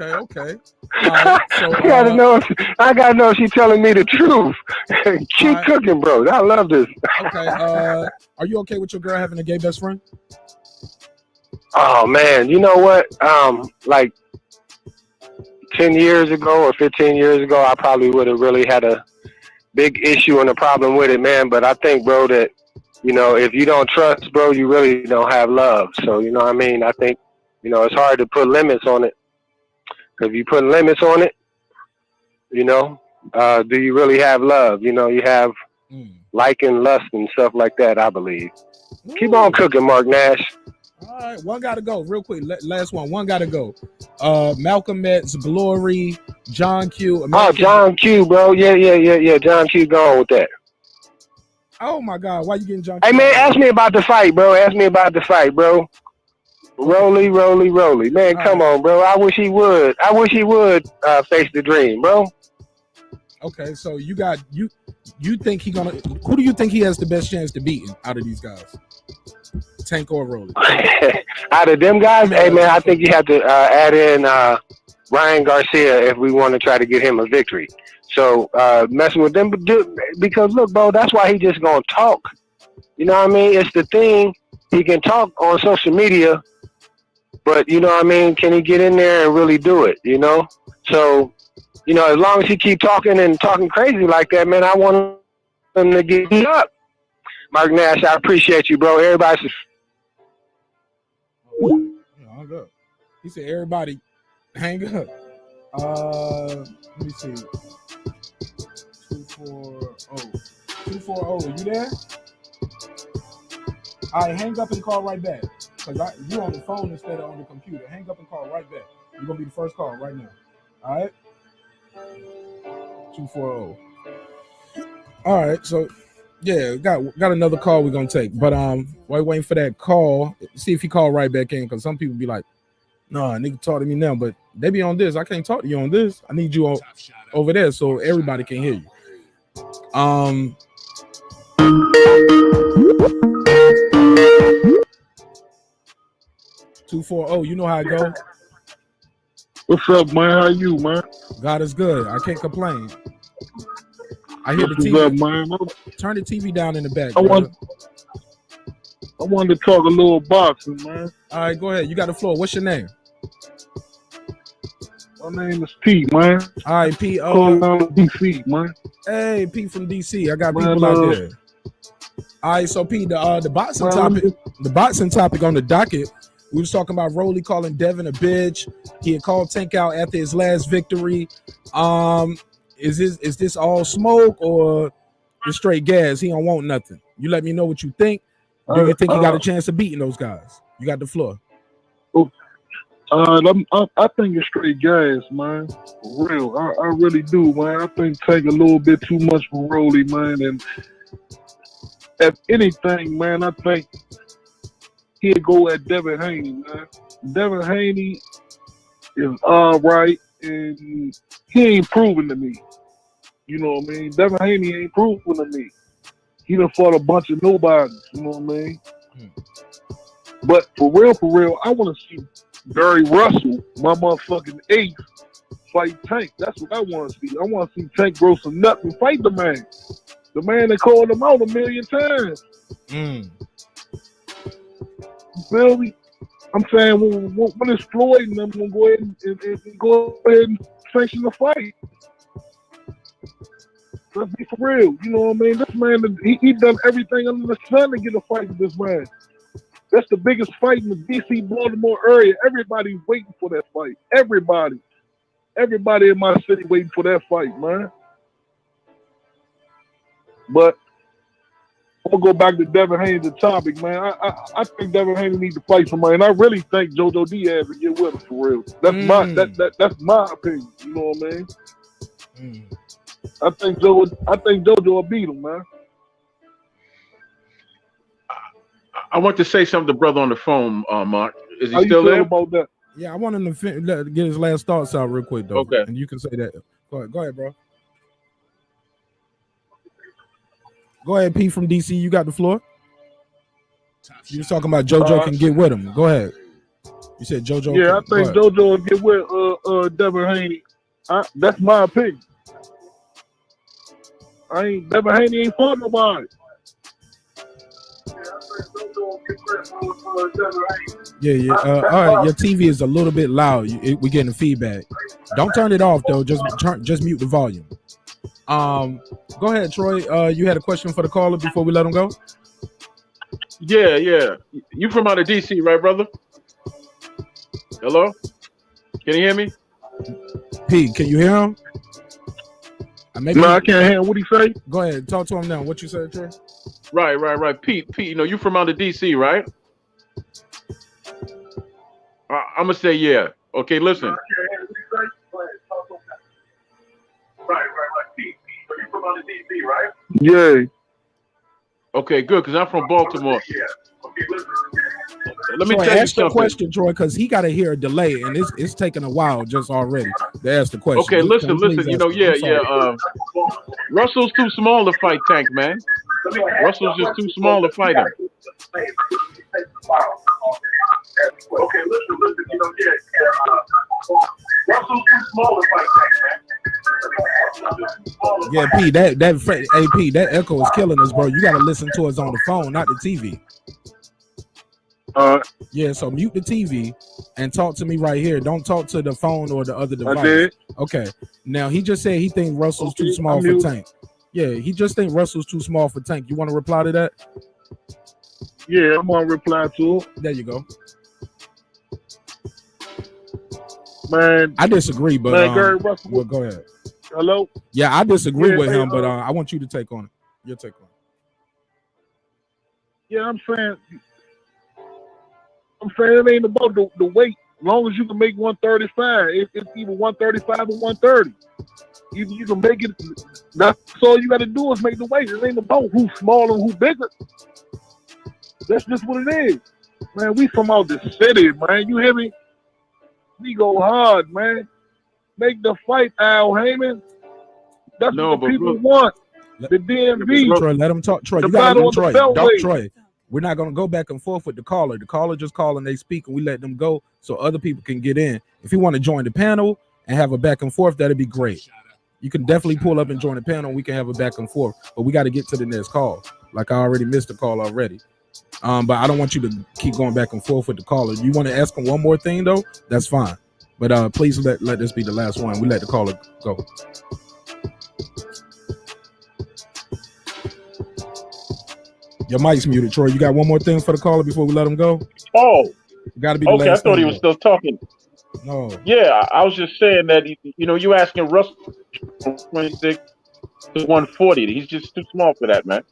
Okay. So, I gotta know if she's telling me the truth. Keep cooking, bro. I love this. Okay. Are you okay with your girl having a gay best friend? Oh man, you know what? Like 10 years ago or 15 years ago, I probably would have really had a big issue and a problem with it, man. But I think, bro, that if you don't trust, bro, you really don't have love. So, you know what I mean? I think, it's hard to put limits on it. Because if you put limits on it, do you really have love? You have like and lust and stuff like that, I believe. Ooh. Keep on cooking, Marq Nash. All right, one got to go. Real quick, last one. One got to go. Malcolm X, Glory, John Q. John Q, bro. Yeah. John Q, go on with that. Oh, my God. Why you getting John Q? Hey, man, ask me about the fight, bro. Rollie. Man, come on, bro. I wish he would face the dream, bro. Okay, so you think who do you think he has the best chance to beat out of these guys? Tank or Rollie? Out of them guys, hey, man, I think you have to add in Ryan Garcia if we want to try to get him a victory. So messing with them, because look, bro, that's why he just gonna talk. You know what I mean? It's the thing. He can talk on social media, but you know what I mean? Can he get in there and really do it? So, as long as he keep talking and talking crazy like that, man, I want him to get beat up. Marq Nash, I appreciate you, bro. Everybody's. Hang up. He said, "Everybody, hang up." Let me see. 240. You there? All right, hang up and call right back. Because you on the phone instead of on the computer. Hang up and call right back. You're going to be the first call right now. All right? 240. All right, so, yeah, got another call we're going to take. But while waiting for that call, see if he call right back in. Because some people be like, nah, nigga talk to me now. But they be on this. I can't talk to you on this. I need you over there so everybody can hear you. 240, you know how it go. What's up, man? How you, man? God is good. I can't complain. I hear the What's TV. Up, man? Turn the TV down in the back. I wanted to talk a little boxing, man. All right, go ahead. You got the floor. What's your name? My name is P, man. All right, P. DC, man. Hey, P from DC. I got people out there. All right, so P, the boxing topic on the docket. We was talking about Rollie calling Devin a bitch. He had called Tank out after his last victory. Is this all smoke or just straight gas? He don't want nothing. You let me know what you think. Do you think he got a chance of beating those guys? You got the floor. I think it's straight gas, man. For real. I really do, man. I think Tank a little bit too much for Rollie, man. if anything, man, I think he'd go at Devin Haney, man. Devin Haney is all right, and he ain't proven to me. You know what I mean? Devin Haney ain't proven to me. He done fought a bunch of nobodies, you know what I mean? But for real, I want to see Barry Russell, my motherfucking ace, fight Tank. That's what I want to see. I want to see Tank grow some nuts and fight the man. The man that called him out 1,000,000 times. You feel me? I'm saying when it's Floyd and I'm going to go ahead and sanction the fight. Let's be for real. You know what I mean? This man, he done everything under the sun to get a fight with this man. That's the biggest fight in the D.C. Baltimore area. Everybody's waiting for that fight. Everybody in my city waiting for that fight, man. But I'm gonna go back to Devin Haney, the topic, man. I think Devin Haney needs to fight somebody, and I really think JoJo Diaz will get with him for real. That's my opinion. You know what I mean? I think JoJo will beat him, man. I want to say something to brother on the phone, Mark. Is he How still you feel there? about that? Yeah, I want him to get his last thoughts out real quick, though. Okay. And you can say that. Go ahead, bro. Go ahead, P from DC. You got the floor. You was talking about JoJo can get with him. Go ahead. You said JoJo. Yeah, I think JoJo will get with Devin Haney. That's my opinion. Devin Haney ain't fought nobody. Yeah. All right, your TV is a little bit loud. We're getting feedback. Don't turn it off though. Just mute the volume. Go ahead, Troy. You had a question for the caller before we let him go? Yeah. You from out of DC, right, brother? Hello? Can you hear me? P, can you hear him? No, I can't hear him. What he say? Go ahead, talk to him now. What you said, Troy? Right. Pete, you know, you from out of DC, right? I'm gonna say yeah. Okay, listen. Right. Pete, you from out of DC, right? Yeah. Okay, good, because I'm from Baltimore. Yeah. Okay, listen. Let me Troy, tell you ask the something. question, Troy, because he got to hear a delay, and it's taking a while just already to ask the question. Okay, listen. You know, yeah. Russell's too small to fight Tank, man. Russell's just too small to fight him. Okay, listen. You know, Russell's too small to fight Tank, man. Yeah, P, that echo is killing us, bro. You got to listen to us on the phone, not the TV. Yeah, so mute the TV and talk to me right here. Don't talk to the phone or the other device. I did. Okay. Now he just said he thinks Russell's too small for Tank. Yeah, he just thinks Russell's too small for Tank. You want to reply to that? Yeah, I'm gonna reply to it. There you go. Man, I disagree, but Gary Russell. Well, go ahead. Hello? Yeah, I disagree with him, but I want you to take on it. Your take on it. Yeah, I'm saying it ain't about the weight. As long as you can make 135, it's either 135 or 130. You can make it. That's all you got to do is make the weight. It ain't about who's smaller and who's bigger. That's just what it is. Man, we from out the city, man. You hear me? We go hard, man. Make the fight, Al Heyman. That's what the people want. The DMV. Troy, let him talk. Troy, the you got to Troy. Don't Troy. We're not going to go back and forth with the caller. The caller just call and they speak and we let them go so other people can get in. If you want to join the panel and have a back and forth, that'd be great. You can definitely pull up and join the panel. We can have a back and forth, but we got to get to the next call. Like I already missed the call already. But I don't want you to keep going back and forth with the caller. You want to ask him one more thing though? That's fine. But please let this be the last one. We let the caller go. Your mic's muted, Troy. You got one more thing for the caller before we let him go? Oh, got to be the last okay. I thought he was though. still talking. No. Yeah, I was just saying that you asking Russell from 26 to 140. He's just too small for that, man.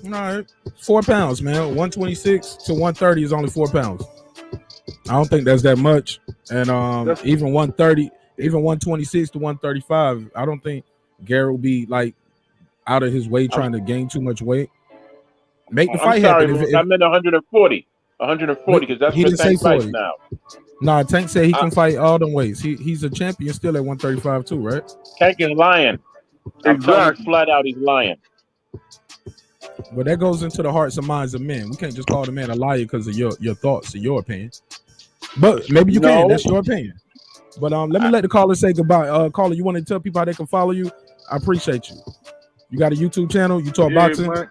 All right, 4 pounds, man. 126 to 130 is only 4 pounds. I don't think that's that much. And even 130, even 126 to 135, I don't think Gary will be like out of his way trying to gain too much weight. Make the fight I'm sorry, happen. I meant 140. 140 because that's he what didn't say Tank fights 40. now. Nah, Tank said he can fight all them weights. He's a champion still at 135 too, right? Tank is lying. I'm telling you flat out, he's lying. But that goes into the hearts and minds of men. We can't just call the man a liar because of your thoughts and your opinion. But maybe you can. That's your opinion. But let me let the caller say goodbye. Caller, you want to tell people how they can follow you? I appreciate you. You got a YouTube channel? You talk boxing? Man.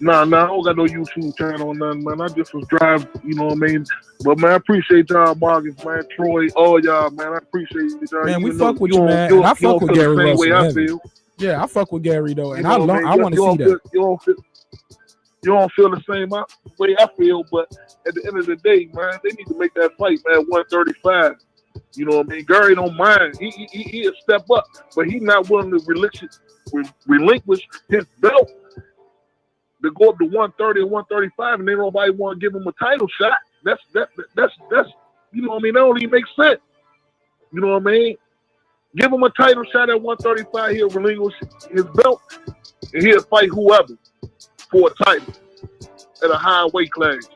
Nah, I don't got no YouTube channel or nothing, man. I just was driving, you know what I mean? But, man, I appreciate y'all, Marcus, man, Troy, all y'all, man. I appreciate y'all. Man, we fuck with you, man. And I fuck with Gary Russell. Yeah, I fuck with Gary, though. And I want to see that. You don't feel the same way I feel, but at the end of the day, man, they need to make that fight, man, 135. You know what I mean? Gary don't mind. He'll step up, but he's not willing to relinquish his belt to go up to 130 or 135, and then nobody want to give him a title shot. That's you know what I mean? That don't even make sense. You know what I mean? Give him a title shot at 135, he'll relinquish his belt, and he'll fight whoever for a title at a high weight class.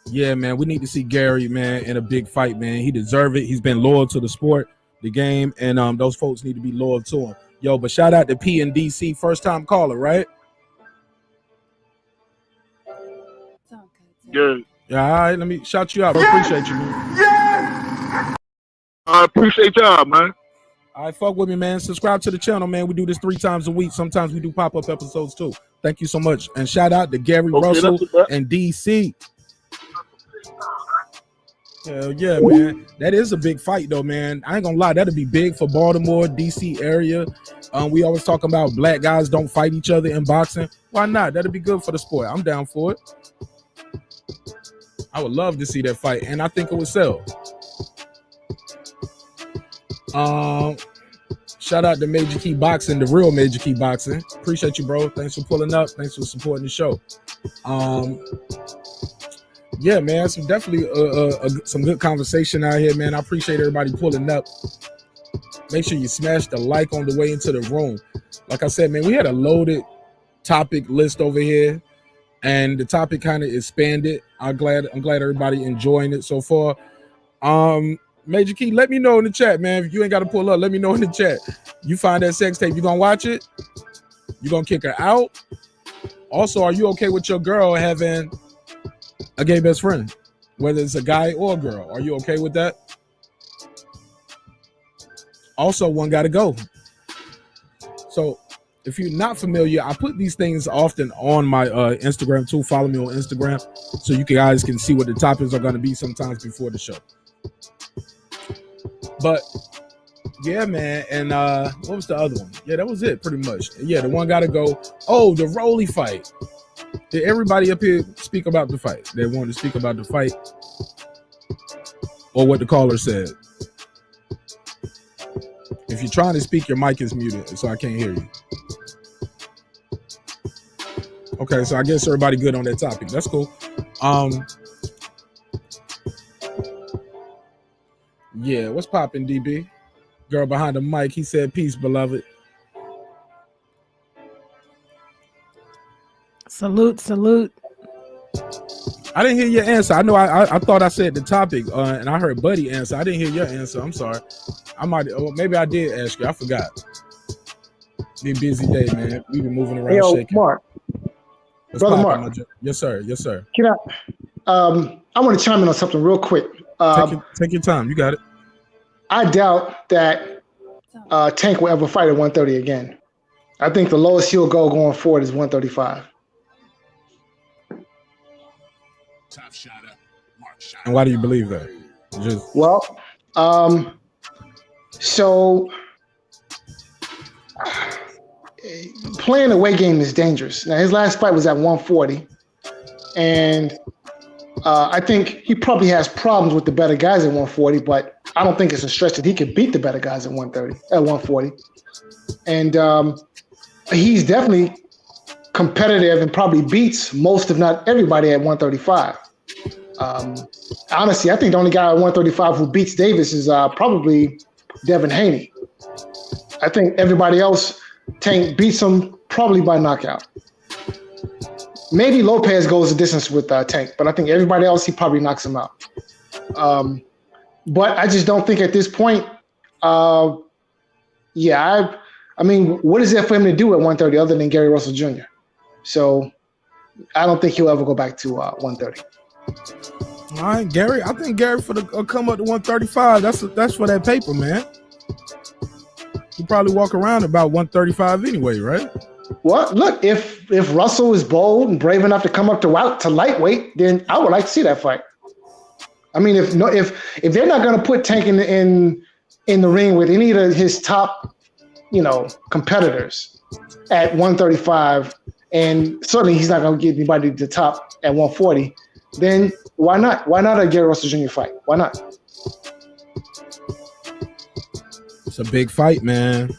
Yeah, man, we need to see Gary, man, in a big fight, man. He deserves it. He's been loyal to the sport, the game, and those folks need to be loyal to him. Yo, but shout out to P and DC, first time caller, right? Yeah. Yeah, all right, let me shout you out. Bro. Appreciate you, man. Yeah. I appreciate y'all, man. All right, fuck with me, man. Subscribe to the channel, man. We do this 3 times a week. Sometimes we do pop-up episodes, too. Thank you so much. And shout out to Gary Russell and DC. Hell yeah, man. That is a big fight, though, man. I ain't gonna lie. That'll be big for Baltimore, DC area. We always talk about black guys don't fight each other in boxing. Why not? That'll be good for the sport. I'm down for it. I would love to see that fight, and I think it would sell. Shout out to Major Key Boxing, the real Major Key Boxing. Appreciate you, bro. Thanks for pulling up. Thanks for supporting the show. Yeah, man, some definitely some good conversation out here, man. I appreciate everybody pulling up. Make sure you smash the like on the way into the room. Like I said, man, we had a loaded topic list over here, and the topic kind of expanded. I'm glad everybody enjoying it so far. Major Key, let me know in the chat, man. If you ain't got to pull up, let me know in the chat. You find that sex tape, you gonna watch it? You gonna kick her out? Also, are you okay with your girl having a gay best friend, whether it's a guy or a girl? Are you okay with that? Also, one gotta go. So if you're not familiar, I put these things often on my Instagram too. Follow me on Instagram so you guys can see what the topics are going to be sometimes before the show. But yeah, man. And what was the other one? Yeah, that was it pretty much. Yeah, the one gotta go. Oh, the Rollie fight. Did everybody up here speak about the fight? They wanted to speak about the fight or what the caller said. If you're trying to speak, your mic is muted, so I can't hear you. Okay, so I guess everybody good on that topic. That's cool. Yeah, what's popping, DB? Girl behind the mic, he said, peace, beloved. Salute, salute. I didn't hear your answer. I know I thought I said the topic, and I heard Buddy answer. I didn't hear your answer. I'm sorry. Maybe I did ask you. I forgot. Been a busy day, man. We've been moving around. Yo, shaking. Mark. Brother Mark. Yes, sir. Yes, sir. Can I want to chime in on something real quick. Take your time. You got it. I doubt that Tank will ever fight at 130 again. I think the lowest he'll go going forward is 135. Top shotter, Marq shotter. And why do you believe that? So playing the weight game is dangerous. Now his last fight was at 140, and I think he probably has problems with the better guys at 140, but I don't think it's a stretch that he could beat the better guys at 140. And he's definitely competitive and probably beats most, if not everybody, at 135. Honestly, I think the only guy at 135 who beats Davis is probably Devin Haney. I think everybody else, Tank beats him probably by knockout. Maybe Lopez goes the distance with Tank, but I think everybody else, he probably knocks him out. But I just don't think at this point, I mean, what is there for him to do at 130 other than Gary Russell Jr.? So I don't think he'll ever go back to 130. All right, Gary. I think Gary for the come up to 135. That's for that paper, man. He probably walk around about 135 anyway, right? Well, look, if Russell is bold and brave enough to come up to lightweight, then I would like to see that fight. I mean, if they're not going to put Tank in the ring with any of his top, competitors at 135, and certainly he's not going to get anybody to the top at 140, then why not? Why not a Gary Russell Jr. fight? Why not? It's a big fight, man.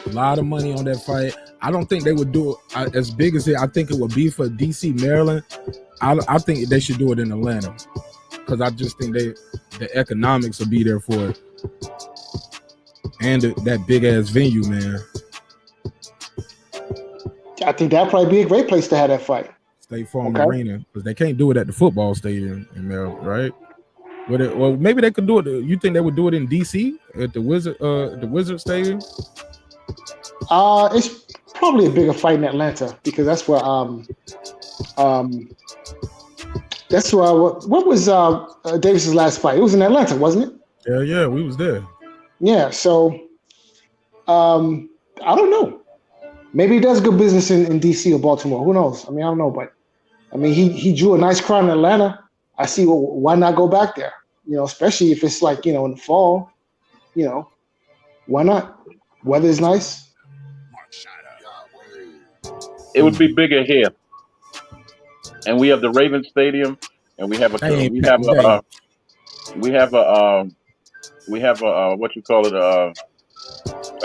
A lot of money on that fight. I don't think they would do it as big as I think it would be for DC, Maryland. I think they should do it in Atlanta because I just think the economics will be there for it. And that big ass venue, man. I think that'd probably be a great place to have that fight. State Farm Arena, because they can't do it at the football stadium in Maryland, right? Well, maybe they could do it. You think they would do it in DC at the Wizard Stadium? It's probably a bigger fight in Atlanta because that's where what was Davis's last fight? It was in Atlanta, wasn't it? Yeah, we was there. Yeah, so I don't know. Maybe he does good business in DC or Baltimore. Who knows? I mean, I don't know, but I mean, he drew a nice crowd in Atlanta. I see. Well, why not go back there? Especially if it's like in the fall. Why not? Weather is nice. It would be bigger here, and we have the Ravens Stadium, and we have a what you call it a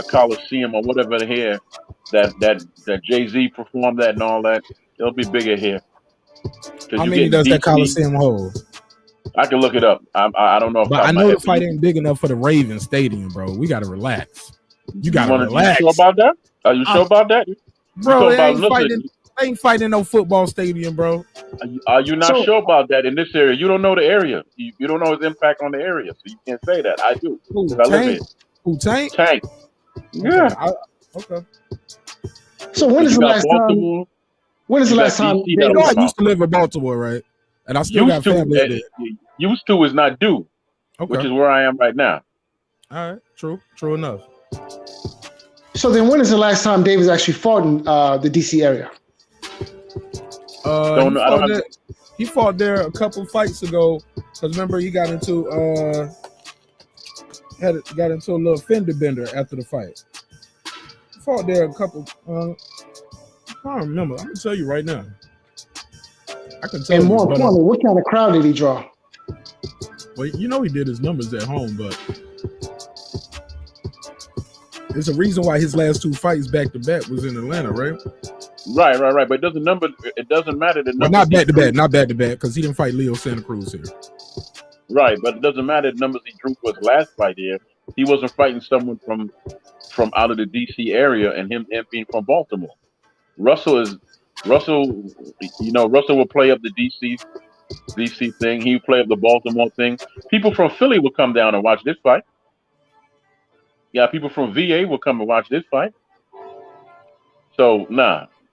Coliseum or whatever here that Jay-Z performed at and all that. It'll be bigger here. How many does that Coliseum hold? I can look it up. I don't know. But I know the fight ain't big enough for the Ravens Stadium, bro. We got to relax. You got to relax. You sure about that? Are you sure about that? Bro, they ain't fighting no football stadium, bro. Are you not sure about that in this area? You don't know the area. You don't know its impact on the area, so you can't say that. I do. Tank? Tank. Yeah. Okay. So when is the last time? When is the last time? I used to live in Baltimore, right? And I still got family there. Used to is not due, which is where I am right now. All right. True enough. So then when is the last time Davis actually fought in the DC area? He fought there a couple fights ago. Because remember, he got into a little fender bender after the fight. He fought there a couple. I can't remember. I'm gonna tell you right now. I can tell. And more importantly, what kind of crowd did he draw? Well, he did his numbers at home, but there's a reason why his last two fights back to back was in Atlanta, right? Right. But it doesn't matter. But not back to back, because he didn't fight Leo Santa Cruz here. Right, but it doesn't matter the numbers he drew for his last fight here. He wasn't fighting someone from out of the DC area, and him being from Baltimore. Russell will play up the DC thing. He play up the Baltimore thing. People from Philly will come down and watch this fight. Yeah, people from VA will come and watch this fight. So,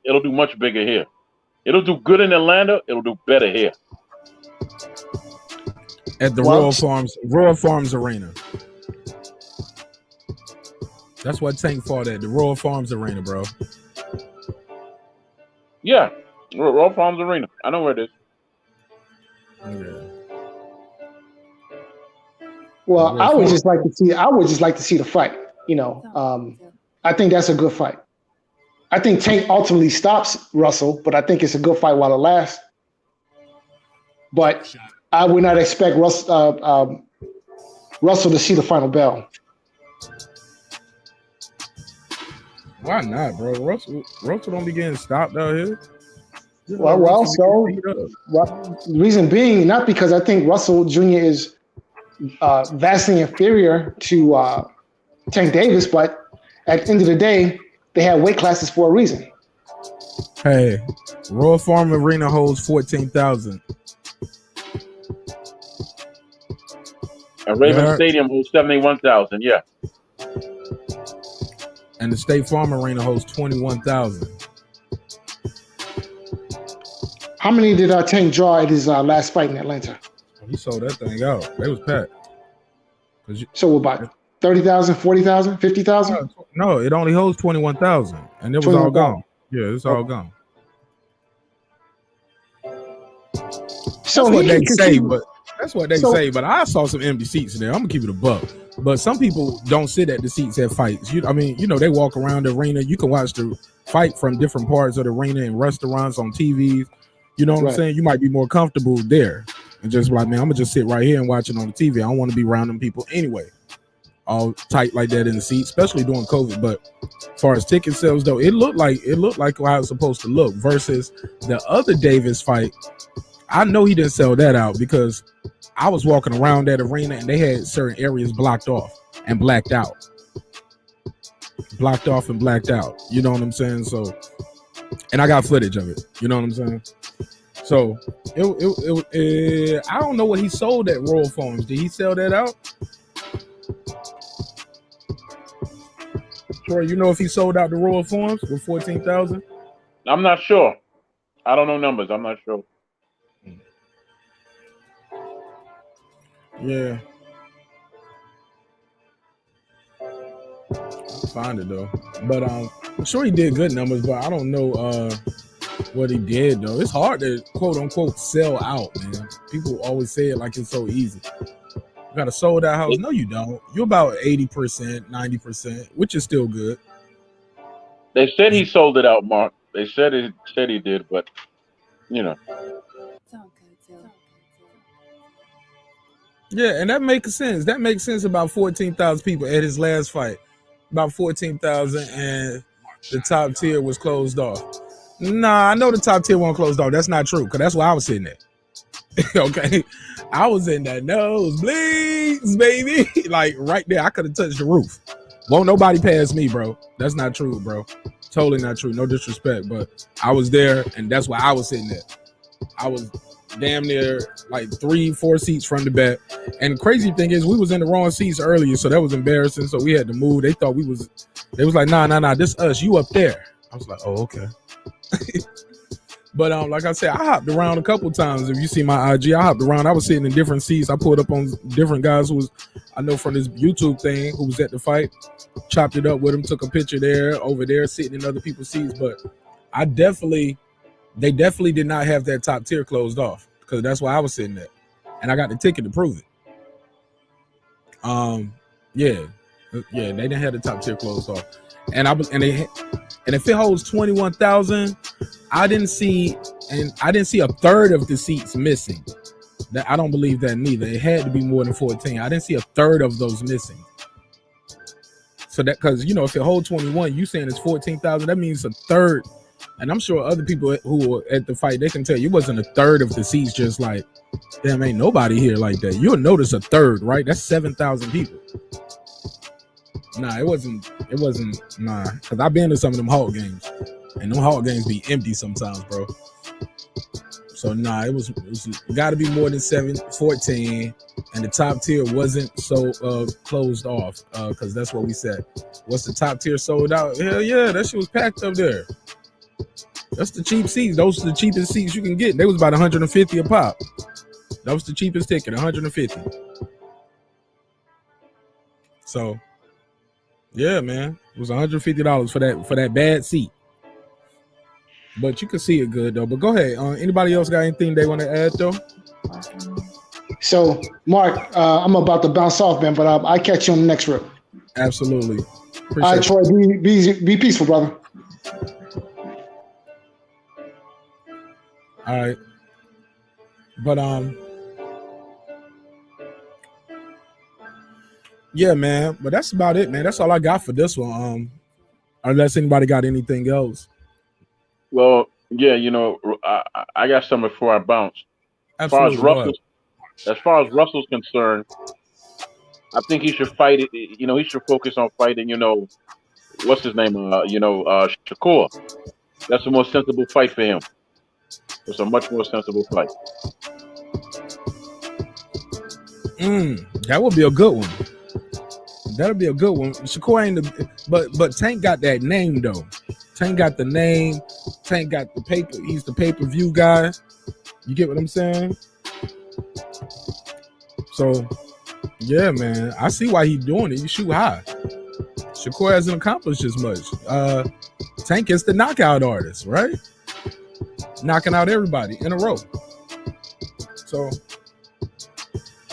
it'll do much bigger here. It'll do good in Atlanta. It'll do better here. At the Royal Farms Arena. That's what Tank fought at, the Royal Farms Arena, bro. Yeah, Royal Farms Arena. I know where it is. Yeah. Well, I would just like to see the fight. I think that's a good fight. I think Tank ultimately stops Russell, but I think it's a good fight while it lasts. But I would not expect Russell to see the final bell. Why not, bro? Russell don't be getting stopped out here. The reason being, not because I think Russell Jr. is vastly inferior to Tank Davis, but at the end of the day, they have weight classes for a reason. Hey, Royal Farm Arena holds 14,000. And Raven Yeah. Stadium holds 71,000. Yeah. And the State Farm Arena holds 21,000. How many did Tank draw at his last fight in Atlanta? He sold that thing out. They was packed. So about 30,000, 40,000, 50,000? No, it only holds 21,000. And it was all gone. Yeah, it's all gone. So that's what they say, but that's what they say. But I saw some empty seats there. I'm gonna keep it a buck. But some people don't sit at the seats at fights. They walk around the arena. You can watch the fight from different parts of the arena in restaurants, on TVs. You know what I'm saying? You might be more comfortable there and just like, man, I'm gonna just sit right here and watch it on the TV. I don't want to be around them people anyway. All tight like that in the seat, especially during COVID. But as far as ticket sales though, it looked like how it's supposed to look versus the other Davis fight. I know he didn't sell that out because I was walking around that arena and they had certain areas blocked off and blacked out. Blocked off and blacked out. You know what I'm saying? So, and I got footage of it. You know what I'm saying? So, I don't know what he sold at Royal Farms. Did he sell that out? Troy, you know if he sold out the Royal Farms for 14,000? I'm not sure. I don't know numbers. I'm not sure. Yeah. I'll find it though. But I'm sure he did good numbers, but I don't know what he did though. It's hard to quote unquote sell out, man. People always say it like it's so easy. You got a sold out house? No, you don't. You're about 80%, 90%, which is still good. They said he sold it out, Mark. They said he did, but you know. Yeah, and that makes sense. That makes sense about 14,000 people at his last fight. About 14,000 and the top tier was closed off. Nah, I know the top tier wasn't closed off. That's not true, because that's where I was sitting at. Okay? I was in that nosebleeds, baby. Like right there, I could have touched the roof. Won't nobody pass me, bro. That's not true, bro. Totally not true. No disrespect, but I was there, and that's where I was sitting at. I was damn near like 3-4 seats from the back. And the crazy thing is we was in the wrong seats earlier, so that was embarrassing. So we had to move. They thought they was like, nah, this us, you up there. I was like, oh, okay. But like I said, I hopped around a couple times. If you see my IG, I hopped around. I was sitting in different seats. I pulled up on different guys who was, I know from this YouTube thing, who was at the fight, chopped it up with him, took a picture there, over there, sitting in other people's seats. But they definitely did not have that top tier closed off, because that's why I was sitting there, and I got the ticket to prove it. Yeah, they didn't have the top tier closed off, and if it holds 21,000, I didn't see a third of the seats missing. That I don't believe that neither. It had to be more than 14. I didn't see a third of those missing. So that, because if it holds 21, you saying it's 14,000, that means a third. And I'm sure other people who were at the fight, they can tell you it wasn't a third of the seats just like, damn, ain't nobody here like that. You'll notice a third, right? That's 7,000 people. Nah, it wasn't, nah. Because I've been to some of them Hawk games, and them Hawk games be empty sometimes, bro. So, nah, it got to be more than 14, and the top tier wasn't so closed off, because that's what we said. What's the top tier sold out? Hell yeah, that shit was packed up there. That's the cheap seats. Those are the cheapest seats you can get. They was about 150 a pop. That was the cheapest ticket, 150. So, yeah, man, it was $150 for that bad seat. But you can see it good though. But go ahead. Anybody else got anything they want to add though? So, Mark, I'm about to bounce off, man, but I'll catch you on the next rip. Absolutely. All right, Troy, be peaceful, brother. All right. But yeah, man. But that's about it, man. That's all I got for this one. Unless anybody got anything else. Well, yeah, I got some before I bounce. Absolutely. As far as Russell's concerned, I think he should fight it. He should focus on fighting, what's his name? Shakur. That's a more sensible fight for him. It's a much more sensible fight. That would be a good one. That'll be a good one. Shakur ain't but Tank got that name though. Tank got the name. Tank got the paper. He's the pay-per-view guy. You get what I'm saying? So, yeah, man. I see why he's doing it. You shoot high. Shakur hasn't accomplished as much. Tank is the knockout artist, right? Knocking out everybody in a row. So,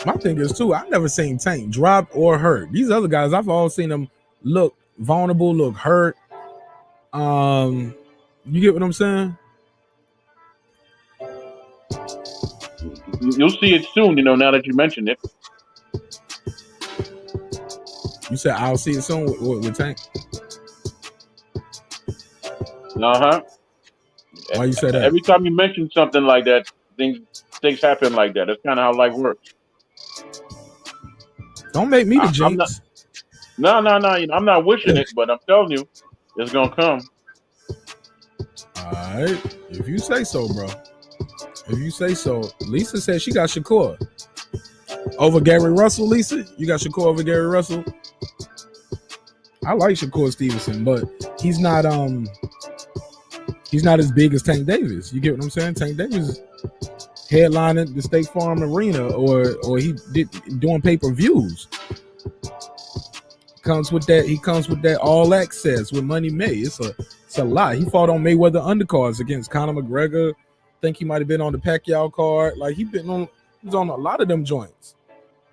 my thing is, too, I've never seen Tank drop or hurt. These other guys, I've all seen them look vulnerable, look hurt. You get what I'm saying? You'll see it soon, now that you mentioned it. You said I'll see it soon with Tank? Uh-huh. Why you say that? Every time you mention something like that, things happen like that. That's kind of how life works. Don't make me the jinx. No. I'm not wishing it, but I'm telling you, it's gonna come. All right, if you say so, bro. If you say so. Lisa said she got Shakur over Gary Russell. Lisa, you got Shakur over Gary Russell. I like Shakur Stevenson, but he's not as big as Tank Davis. You get what I'm saying? Tank Davis headlining the State Farm Arena, or he doing pay-per-views. He comes with that all access with Money May. It's a lot. He fought on Mayweather undercards against Conor McGregor. I think he might have been on the Pacquiao card. Like he was on a lot of them joints,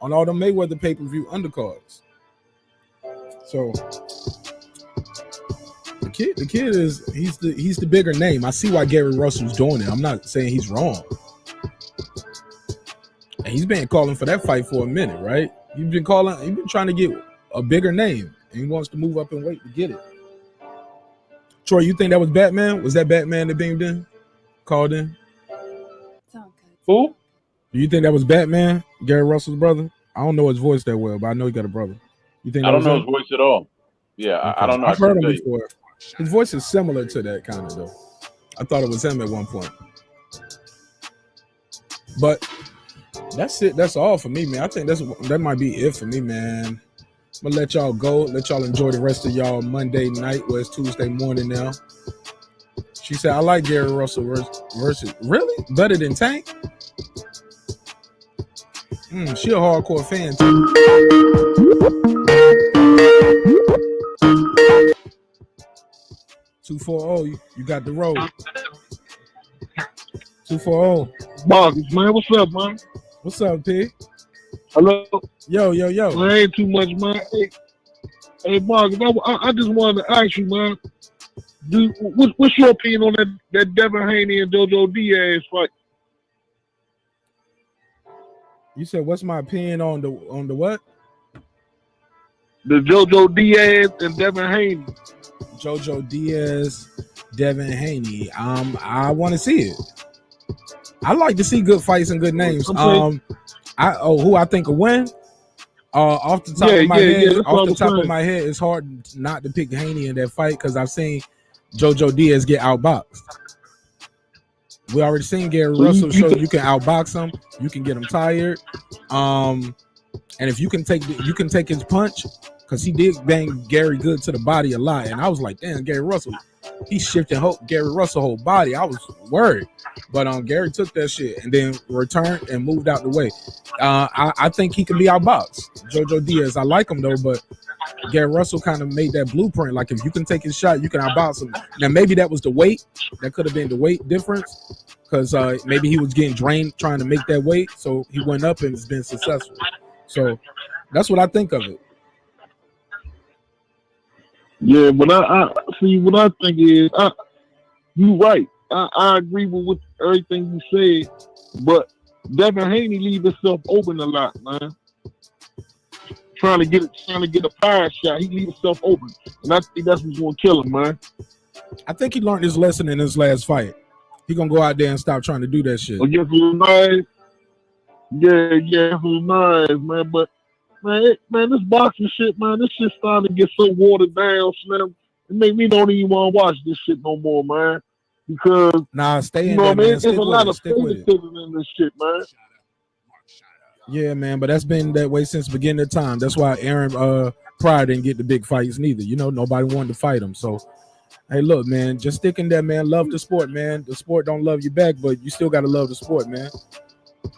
on all the Mayweather pay-per-view undercards. So the kid is he's the bigger name. I see why Gary Russell's doing it. I'm not saying he's wrong. And he's been calling for that fight for a minute, right? He's been trying to get a bigger name, and he wants to move up in weight to get it. Troy, you think that was Batman? Was that Batman that beamed in? Called in? Who? Do you think that was Batman, Gary Russell's brother? I don't know his voice that well, but I know he got a brother. You think? I don't know his voice at all. Yeah, okay. I don't know. I've heard him before. His voice is similar to that kind of though. I thought it was him at one point. But that's it. That's all for me, man. I think that might be it for me, man. I'm gonna let y'all go. Let y'all enjoy the rest of y'all Monday night. Well, it's Tuesday morning now. She said, I like Gary Russell versus really? Better than Tank? She a hardcore fan too. $240, you got the road. $240. Marcus, man, what's up, man? What's up, P? Hello. Yo. Well, ain't too much, man. Hey, Marcus, I just wanted to ask you, man. What's your opinion on that Devin Haney and JoJo Diaz fight? You said, what's my opinion on the what? The JoJo Diaz and Devin Haney. JoJo Diaz, Devin Haney. I want to see it. I like to see good fights and good names. Who I think will win? Off the top of my head, it's hard not to pick Haney in that fight because I've seen JoJo Diaz get outboxed. We already seen Gary Russell show you can outbox him, you can get him tired. And if you can take his punch, because he did bang Gary good to the body a lot, and I was like, damn, Gary Russell, he shifted Gary Russell's whole body. I was worried, but Gary took that shit and then returned and moved out the way. I think he can be outboxed. JoJo Diaz, I like him though, but Gary Russell kind of made that blueprint. Like if you can take his shot, you can outbox him. Now maybe that was the weight. That could have been the weight difference, because maybe he was getting drained trying to make that weight, so he went up and it's been successful. So that's what I think of it. Yeah, but I see what I think is you right. I agree with everything you said, but Devin Haney leave himself open a lot, man. Trying to get a fire shot, he leave himself open, and I think that's what's gonna kill him, man. I think he learned his lesson in his last fight. He gonna go out there and stop trying to do that shit. Against Nice. Yeah, it was nice, man. But man, this boxing shit, man, this shit starting to get so watered down, man. It make me don't even want to watch this shit no more, man. Because stay you in know there, what I mean. man. There's a lot of favoritism in this shit, man. Yeah, man, but that's been that way since the beginning of time. That's why Aaron Pryor didn't get the big fights neither. You know, nobody wanted to fight him. So, hey, look, man, just stick in there, man. Love the sport, man. The sport don't love you back, but you still gotta love the sport, man.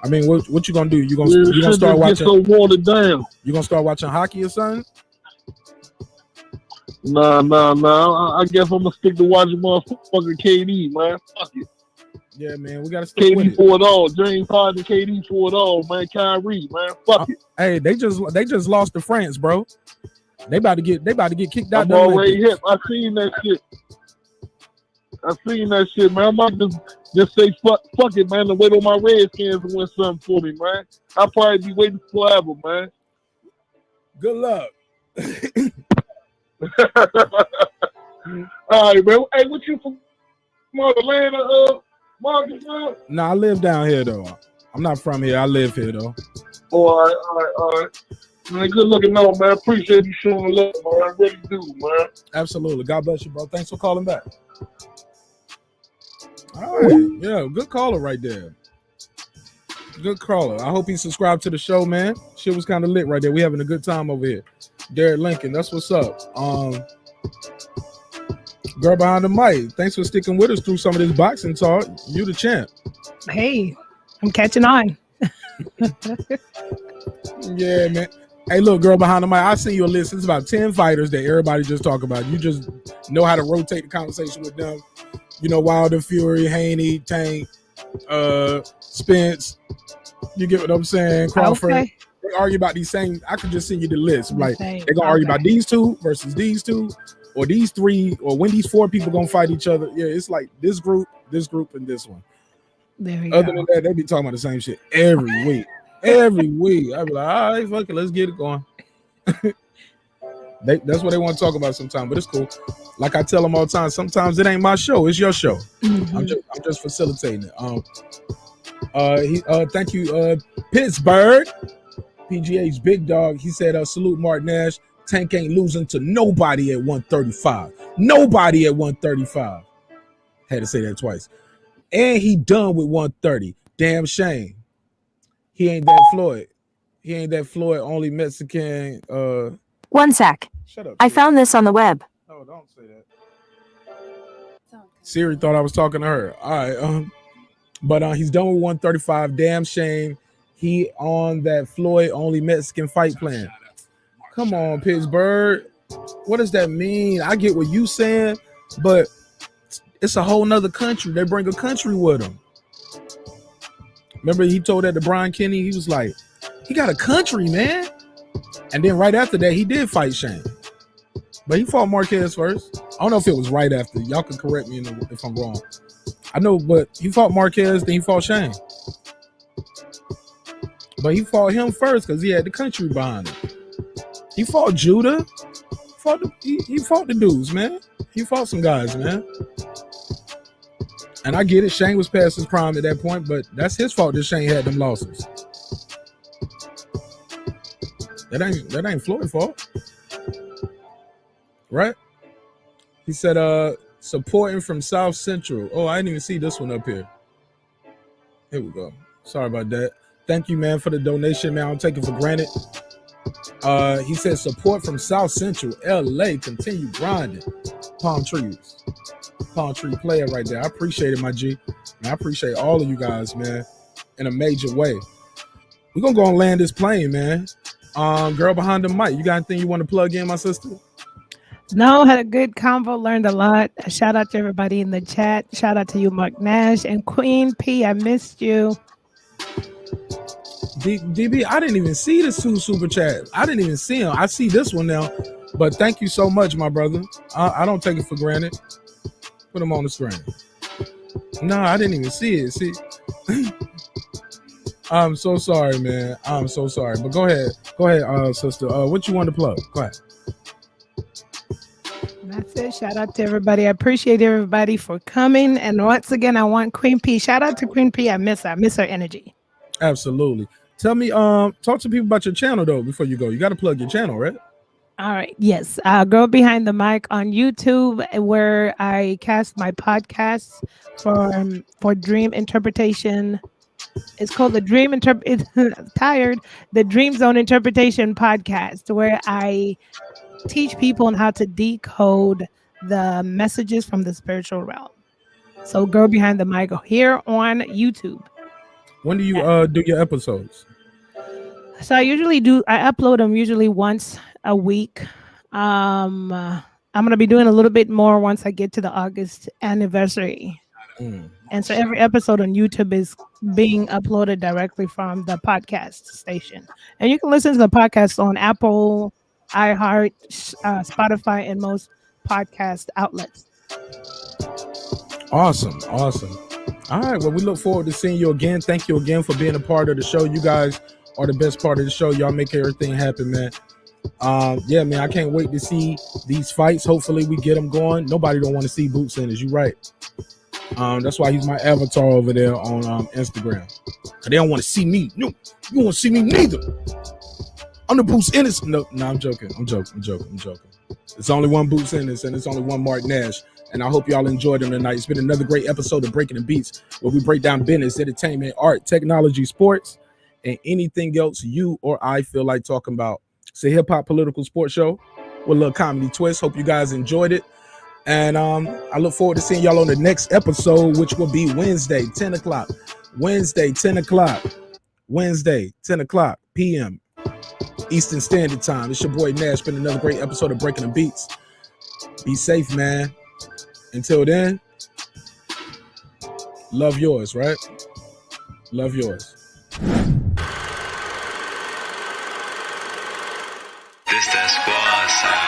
I mean, what you gonna do? You gonna start watching? So watered down. You gonna start watching hockey or something? Nah. I guess I'm gonna stick to watching motherfucking KD, man. Fuck it. Yeah, man, we gotta stick with KD it. for it all. James Harden, KD for it all, man. Kyrie, man. Fuck it. Hey, they just lost to France, bro. They about to get kicked out. I'm already hip. I seen that shit, man. I might just say fuck it, man, and wait on my Redskins to win something for me, man. I'll probably be waiting forever, man. Good luck. All right, man. Hey, what you from Atlanta, Marcus? No, I live down here though. I'm not from here. I live here though. All right. Man, good looking out, man. Appreciate you showing love, man. I really do, man. Absolutely. God bless you, bro. Thanks for calling back. All right. Yeah, good caller right there. Good caller. I hope he subscribed to the show, man. Shit was kind of lit right there. We having a good time over here. Derek Lincoln, that's what's up. Girl behind the mic, thanks for sticking with us through some of this boxing talk. You the champ. Hey, I'm catching on. Yeah, man. Hey, look, girl behind the mic, I seen you a list. It's about 10 fighters that everybody just talk about. You just know how to rotate the conversation with them. You know, Wilder, Fury, Haney, Tank, Spence. You get what I'm saying? Crawford. Okay. They argue about these same. I could just send you the list. Like, they're going to argue about these two versus these two, or these three, or when these four people going to fight each other. Yeah, it's like this group, and this one. There we Other than that, they be talking about the same shit every week. Every week. I be like, all right, fuck it, let's get it going. That's what they want to talk about sometimes, but it's cool. Like I tell them all the time, sometimes it ain't my show, it's your show. Mm-hmm. I'm just facilitating it. Thank you, Pittsburgh. PGA's big dog. He said, salute Marq Nash. Tank ain't losing to nobody at 135. Nobody at 135. Had to say that twice. And he done with 130. Damn shame. He ain't that Floyd. He ain't that Floyd, only Mexican. One sec. Shut up. I found this on the web. No, don't say that. Siri thought I was talking to her. All right. But he's done with 135. Damn shame. He on that Floyd, only Mexican fight plan. Come on, Pittsburgh. What does that mean? I get what you saying, but it's a whole nother country. They bring a country with them. Remember he told that to Brian Kenny? He was like, he got a country, man. And then right after that, he did fight Shane. But he fought Marquez first. I don't know if it was right after. Y'all can correct me if I'm wrong. I know, but he fought Marquez, then he fought Shane. But he fought him first because he had the country behind him. He fought Judah. He fought the dudes, man. He fought some guys, man. And I get it. Shane was past his prime at that point, but that's his fault that Shane had them losses. That ain't Floyd's fault. Right? He said, supporting from South Central. Oh, I didn't even see this one up here. Here we go. Sorry about that. Thank you, man, for the donation, man. I don't take it for granted. He said, support from South Central, LA. Continue grinding. Palm trees. Palm tree player right there. I appreciate it, my G. Man, I appreciate all of you guys, man, in a major way. We're going to go and land this plane, man. Girl behind the mic, you got anything you want to plug in, my sister? No, had a good convo, learned a lot. A shout out to everybody in the chat. Shout out to you, Marq Nash and Queen P. I missed you. DB, I didn't even see this two super chat. I didn't even see him. I see this one now, but thank you so much, my brother. I don't take it for granted. Put him on the screen. No, I didn't even see it. See, I'm so sorry, man. I'm so sorry. But go ahead, sister. What you want to plug? Go ahead. That's it. Shout out to everybody. I appreciate everybody for coming. And once again, I want Queen P. Shout out to Queen P. I miss her. I miss her energy. Absolutely. Tell me, talk to people about your channel though before you go. You got to plug your channel, right? All right. Yes. Girl Behind the Mic on YouTube, where I cast my podcasts for dream interpretation. It's called the tired. The Dream Zone Interpretation Podcast, where I teach people on how to decode the messages from the spiritual realm. So Girl Behind the Mic here on YouTube. When do you do your episodes? So I upload them usually once a week. I'm gonna be doing a little bit more once I get to the August anniversary. And so every episode on YouTube is being uploaded directly from the podcast station. And you can listen to the podcast on Apple, iHeart, Spotify, and most podcast outlets. Awesome. All right. Well, we look forward to seeing you again. Thank you again for being a part of the show. You guys are the best part of the show. Y'all make everything happen, man. Yeah, man, I can't wait to see these fights. Hopefully we get them going. Nobody don't want to see Boots Ennis. You right. That's why he's my avatar over there on Instagram. They don't want to see me. No, you won't see me neither. I'm the Boots Ennis. No, I'm joking. I'm joking. It's only one Boots Ennis and it's only one Marq Nash. And I hope y'all enjoyed them tonight. It's been another great episode of Breaking the Beats, where we break down business, entertainment, art, technology, sports, and anything else you or I feel like talking about. It's a hip-hop political sports show with a little comedy twist. Hope you guys enjoyed it. And I look forward to seeing y'all on the next episode, which will be Wednesday, 10 o'clock. Wednesday, 10 o'clock p.m. Eastern Standard Time. It's your boy Nash. Been another great episode of Breaking the Beats. Be safe, man. Until then, love yours, right? Love yours. This that squad side.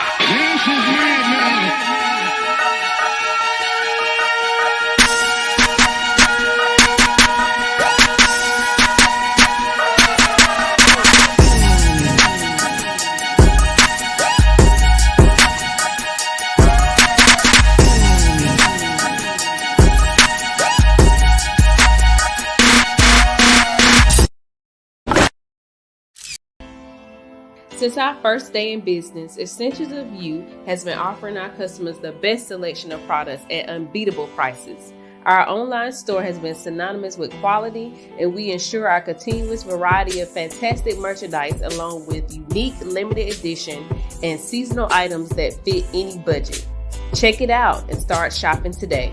Since our first day in business, Essentials of You has been offering our customers the best selection of products at unbeatable prices. Our online store has been synonymous with quality, and we ensure our continuous variety of fantastic merchandise along with unique limited edition and seasonal items that fit any budget. Check it out and start shopping today.